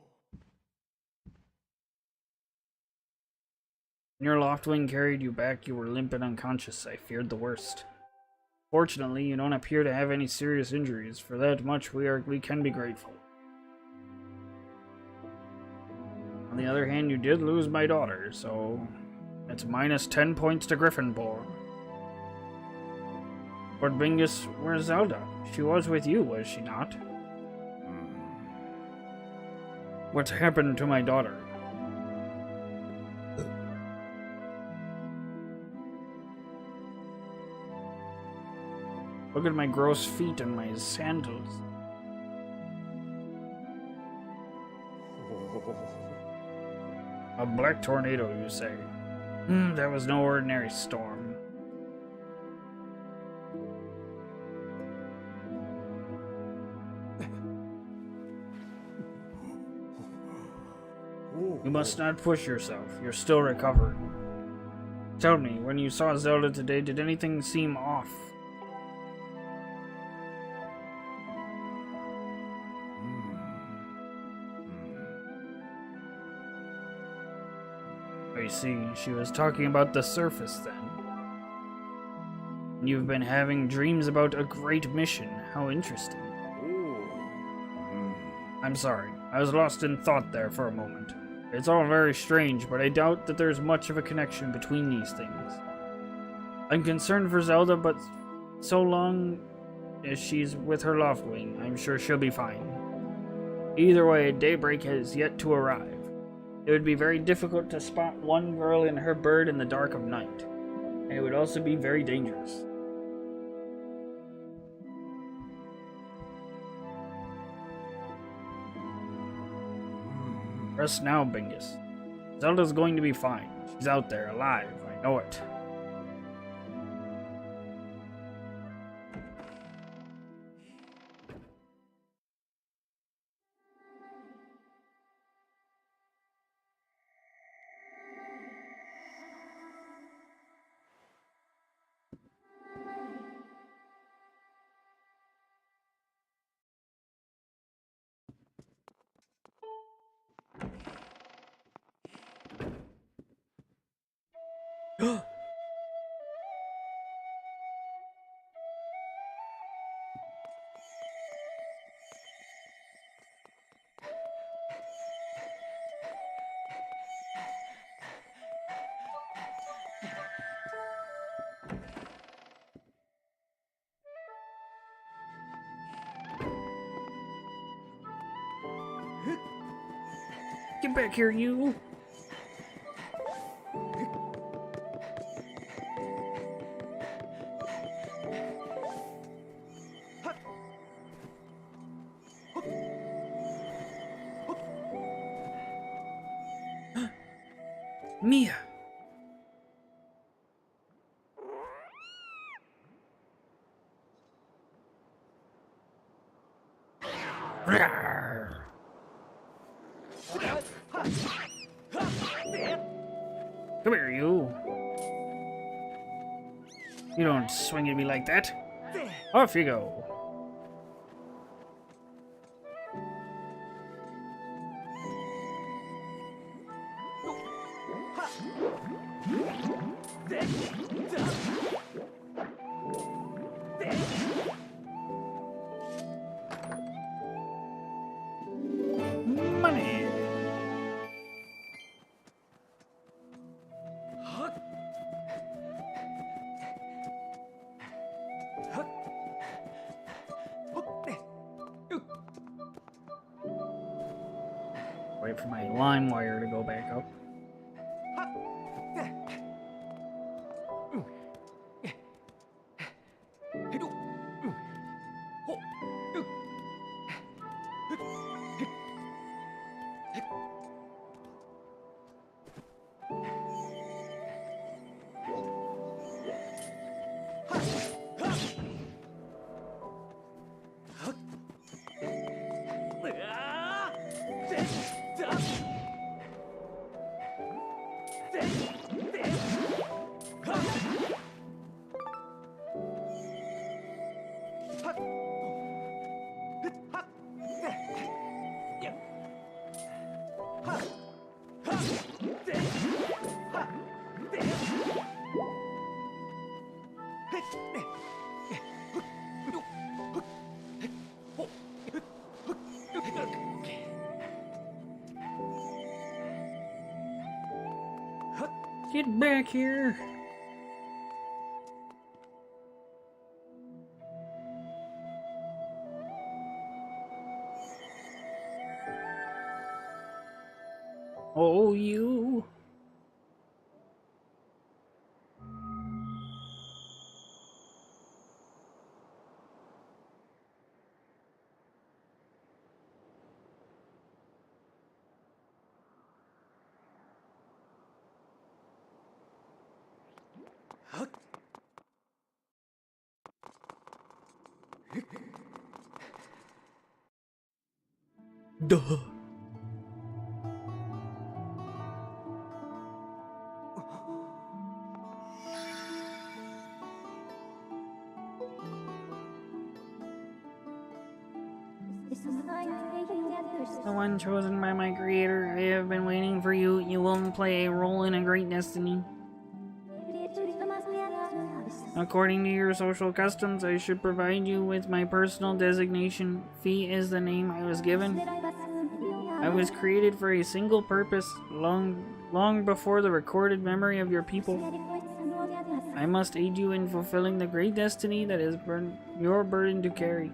[SPEAKER 1] When your Loftwing carried you back, you were limp and unconscious. I feared the worst. Fortunately, you don't appear to have any serious injuries. For that much, we can be grateful. On the other hand, you did lose my daughter, so it's minus 10 points to Gryffindor. Lord Bingus, where's Zelda? She was with you, was she not? What's happened to my daughter? Look at my gross feet and my sandals. A black tornado, you say? That was no ordinary storm. You must not push yourself. You're still recovering. Tell me, when you saw Zelda today, did anything seem off? I see. She was talking about the surface then. You've been having dreams about a great mission. How interesting. I'm sorry. I was lost in thought there for a moment. It's all very strange, but I doubt that there's much of a connection between these things. I'm concerned for Zelda, but so long as she's with her Loftwing, I'm sure she'll be fine. Either way, daybreak has yet to arrive. It would be very difficult to spot one girl and her bird in the dark of night, and it would also be very dangerous. Rest now, Bingus. Zelda's going to be fine. She's out there, alive. I know it. Get back here, you! Mia! Rawr. Come here, you. You don't swing at me like that. Off you go. Money. Wait for my line wire to go back up. Get back here! Oh, you! Duh. The one chosen by my creator, I have been waiting for you. You will play a role in a great destiny. According to your social customs, I should provide you with my personal designation. Fee is the name I was given. I was created for a single purpose, long before the recorded memory of your people. I must aid you in fulfilling the great destiny that is your burden to carry.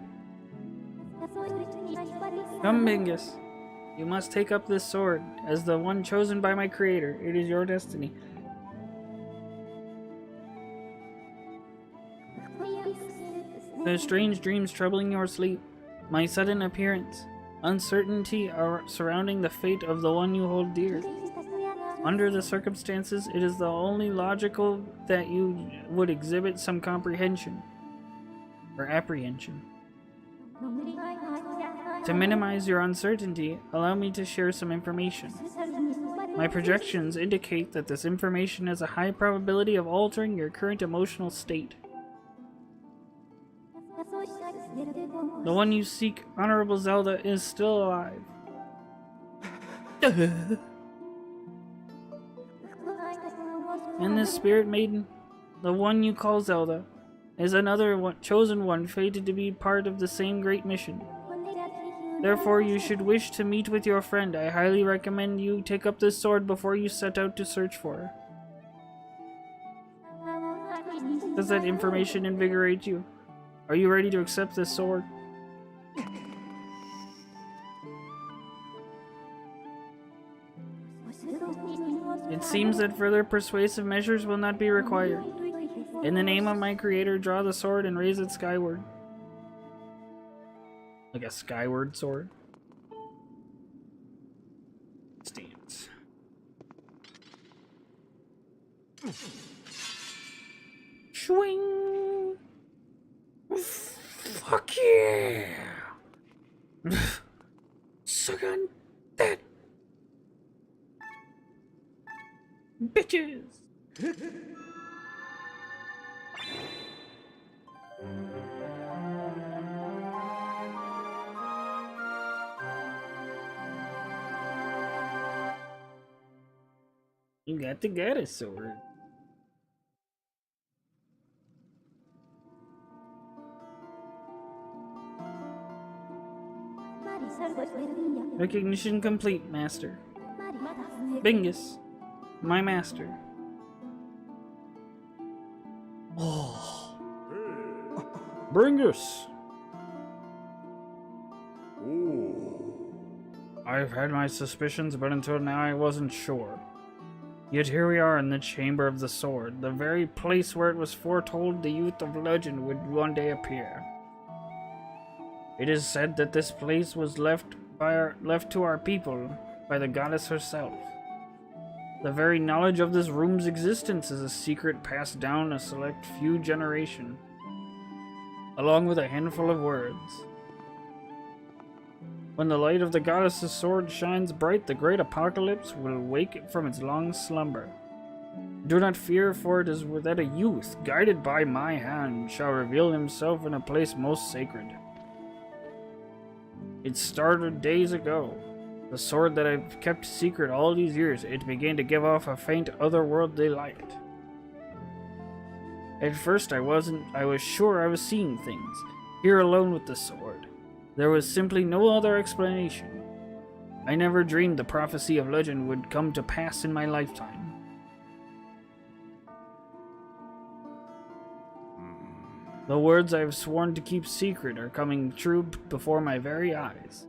[SPEAKER 1] Come, Bingus. You must take up this sword. As the one chosen by my creator, it is your destiny. There's strange dreams troubling your sleep. My sudden appearance. Uncertainty surrounding the fate of the one you hold dear. Under the circumstances, it is the only logical that you would exhibit some comprehension. Or apprehension. To minimize your uncertainty, allow me to share some information. My projections indicate that this information has a high probability of altering your current emotional state. The one you seek, Honorable Zelda, is still alive. And this spirit maiden, the one you call Zelda, is another chosen one fated to be part of the same great mission. Therefore, you should wish to meet with your friend. I highly recommend you take up this sword before you set out to search for her. Does that information invigorate you? Are you ready to accept this sword? seems that further persuasive measures will not be required. In the name of my creator, draw the sword and raise it skyward. Like a skyward sword. Stance. Swing! Fuck yeah! Suck on that! Bitches! You got to get a sword. Recognition complete, Master. Bingus, my master. Oh. Bingus! I've had my suspicions, but until now I wasn't sure. Yet here we are in the Chamber of the Sword, the very place where it was foretold the youth of legend would one day appear. It is said that this place was left to our people by the goddess herself. The very knowledge of this room's existence is a secret passed down a select few generations, along with a handful of words. When the light of the goddess's sword shines bright, the great apocalypse will wake from its long slumber. Do not fear, for it is that a youth, guided by my hand, shall reveal himself in a place most sacred. It started days ago. The sword that I've kept secret all these years, it began to give off a faint otherworldly light. At first I was sure I was seeing things, here alone with the sword. There was simply no other explanation. I never dreamed the prophecy of legend would come to pass in my lifetime. The words I have sworn to keep secret are coming true before my very eyes.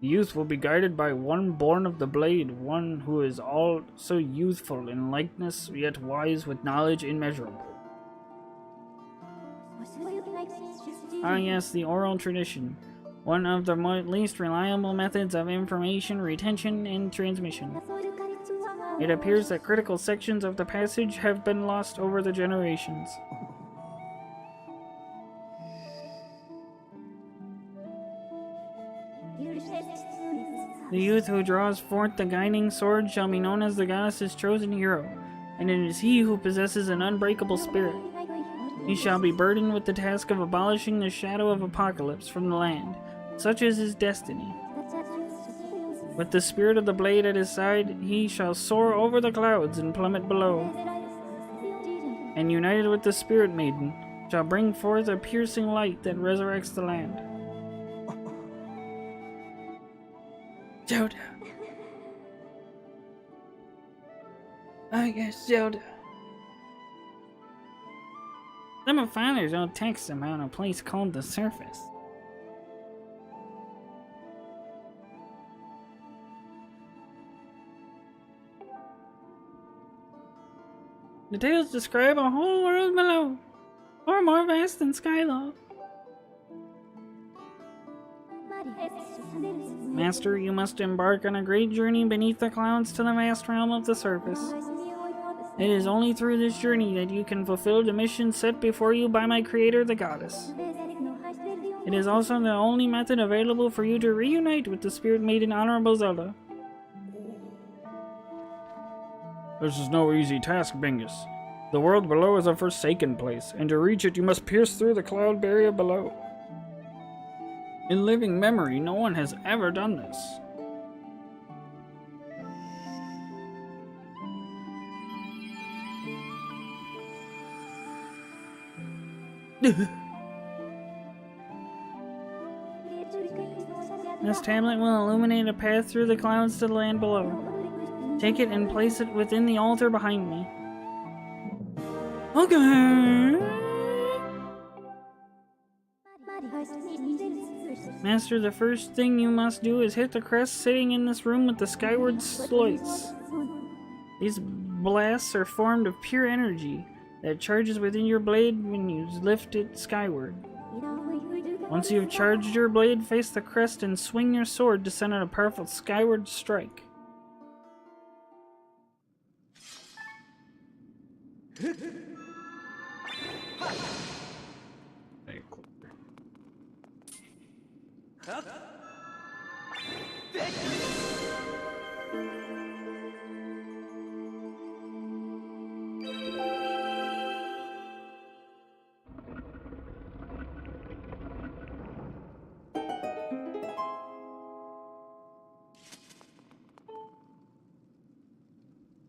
[SPEAKER 1] The youth will be guided by one born of the blade, one who is also youthful in likeness, yet wise with knowledge immeasurable. Ah yes, the oral tradition. One of the least reliable methods of information retention and transmission. It appears that critical sections of the passage have been lost over the generations. The youth who draws forth the guiding sword shall be known as the goddess's chosen hero, and it is he who possesses an unbreakable spirit. He shall be burdened with the task of abolishing the shadow of apocalypse from the land. Such is his destiny. With the spirit of the blade at his side, he shall soar over the clouds and plummet below. And united with the Spirit Maiden, shall bring forth a piercing light that resurrects the land. Zelda. Oh yes, Zelda. Some of Father's old texts about a place called the Surface. The tales describe a whole world below, far more vast than Skylaw. Master, you must embark on a great journey beneath the clouds to the vast realm of the surface. It is only through this journey that you can fulfill the mission set before you by my creator, the goddess. It is also the only method available for you to reunite with the Spirit Maiden Honorable Zelda. This is no easy task, Bingus. The world below is a forsaken place, and to reach it you must pierce through the cloud barrier below. In living memory, no one has ever done this. This tablet will illuminate a path through the clouds to the land below. Take it and place it within the altar behind me. Okay. Master, the first thing you must do is hit the crest sitting in this room with the Skyward Sword. These blasts are formed of pure energy that charges within your blade when you lift it skyward. Once you have charged your blade, face the crest and swing your sword to send out a powerful skyward strike.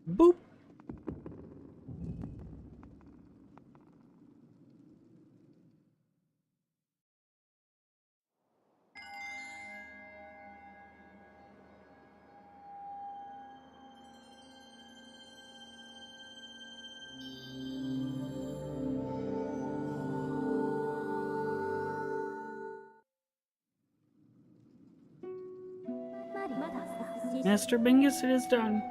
[SPEAKER 1] Boop. Master Bingus, it is done.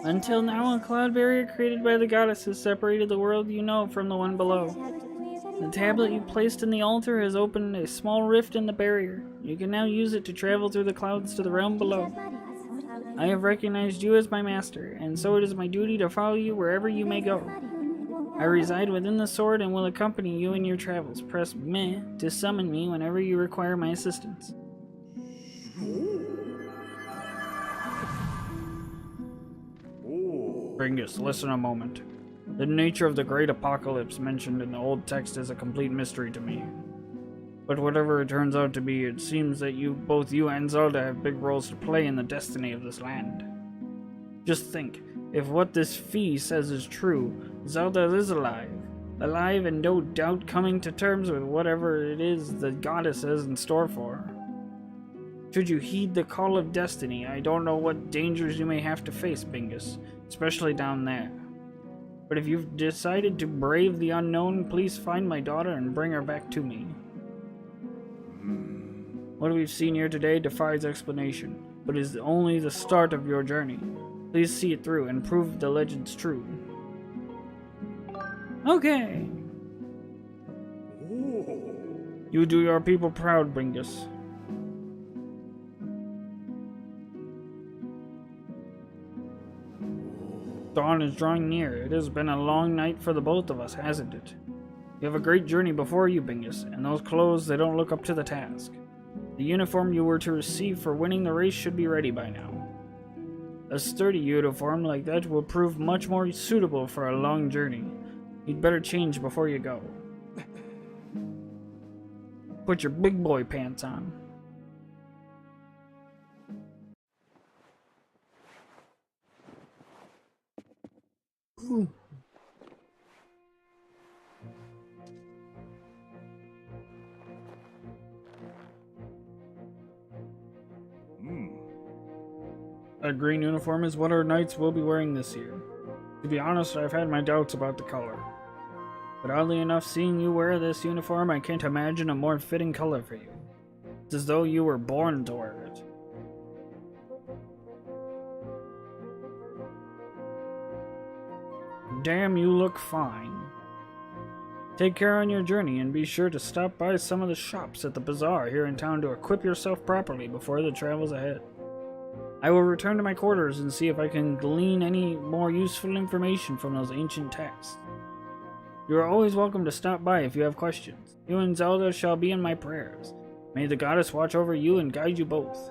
[SPEAKER 1] Until now, a cloud barrier created by the goddesses separated the world you know from the one below. The tablet you placed in the altar has opened a small rift in the barrier. You can now use it to travel through the clouds to the realm below. I have recognized you as my master, and so it is my duty to follow you wherever you may go. I reside within the sword and will accompany you in your travels. Press meh to summon me whenever you require my assistance. Bingus, listen a moment. The nature of the great apocalypse mentioned in the old text is a complete mystery to me. But whatever it turns out to be, it seems that both you and Zelda have big roles to play in the destiny of this land. Just think, if what this fee says is true, Zelda is alive and no doubt coming to terms with whatever it is the goddess has in store for her. Should you heed the call of destiny, I don't know what dangers you may have to face, Bingus, especially down there. But if you've decided to brave the unknown, please find my daughter and bring her back to me. What we've seen here today defies explanation, but is only the start of your journey. Please see it through and prove the legend's true. Okay. You do your people proud, Bingus. Dawn is drawing near. It has been a long night for the both of us, hasn't it? You have a great journey before you, Bingus, and those clothes, they don't look up to the task. The uniform you were to receive for winning the race should be ready by now. A sturdy uniform like that will prove much more suitable for a long journey. You'd better change before you go. Put your big boy pants on. Ooh. A green uniform is what our knights will be wearing this year. To be honest, I've had my doubts about the color. But oddly enough, seeing you wear this uniform, I can't imagine a more fitting color for you. It's as though you were born to wear it. Damn, you look fine. Take care on your journey and be sure to stop by some of the shops at the bazaar here in town to equip yourself properly before the travels ahead. I will return to my quarters and see if I can glean any more useful information from those ancient texts. You are always welcome to stop by if you have questions. You and Zelda shall be in my prayers. May the goddess watch over you and guide you both.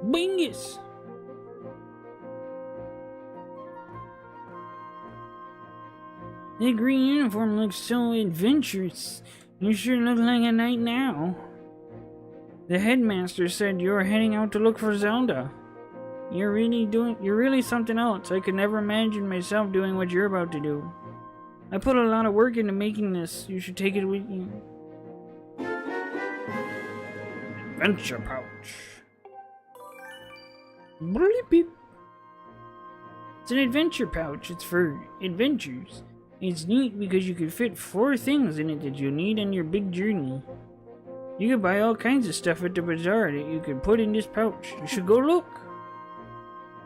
[SPEAKER 1] Bingus! The green uniform looks so adventurous. You sure look like a knight now. The headmaster said you were heading out to look for Zelda. You're really something else. I could never imagine myself doing what you're about to do. I put a lot of work into making this. You should take it with you. Adventure pouch. Bleep beep. an adventure pouch. It's for adventures. It's neat because you could fit 4 things in it that you'll need on your big journey. You could buy all kinds of stuff at the bazaar that you could put in this pouch. You should go look.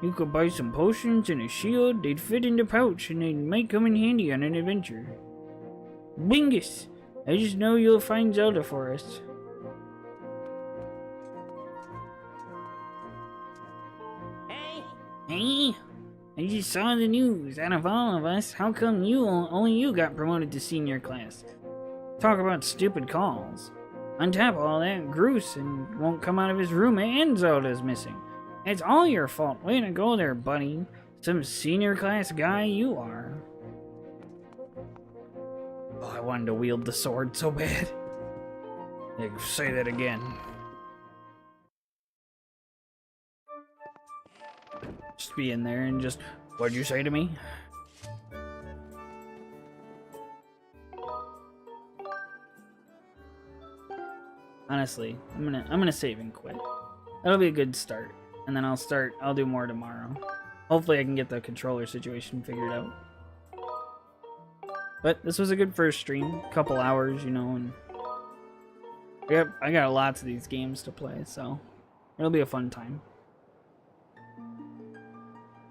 [SPEAKER 1] You could buy some potions and a shield. They'd fit in the pouch and they might come in handy on an adventure. Bingus! I just know you'll find Zelda for us. Hey! I just saw the news. Out of all of us, how come only you got promoted to senior class? Talk about stupid calls. On top of all that, Grusin won't come out of his room and Zelda's missing. It's all your fault. Way to go there, buddy. Some senior class guy you are. Oh, I wanted to wield the sword so bad. Yeah, say that again. Just be in there and just, what'd you say to me? Honestly, I'm gonna save and quit. That'll be a good start. And then I'll do more tomorrow. Hopefully I can get the controller situation figured out. But this was a good first stream. Couple hours, you know, and yep, I got lots of these games to play, so it'll be a fun time.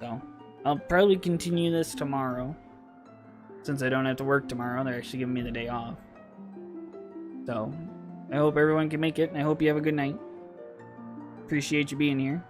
[SPEAKER 1] So, I'll probably continue this tomorrow. Since I don't have to work tomorrow, they're actually giving me the day off. So, I hope everyone can make it, and I hope you have a good night. Appreciate you being here.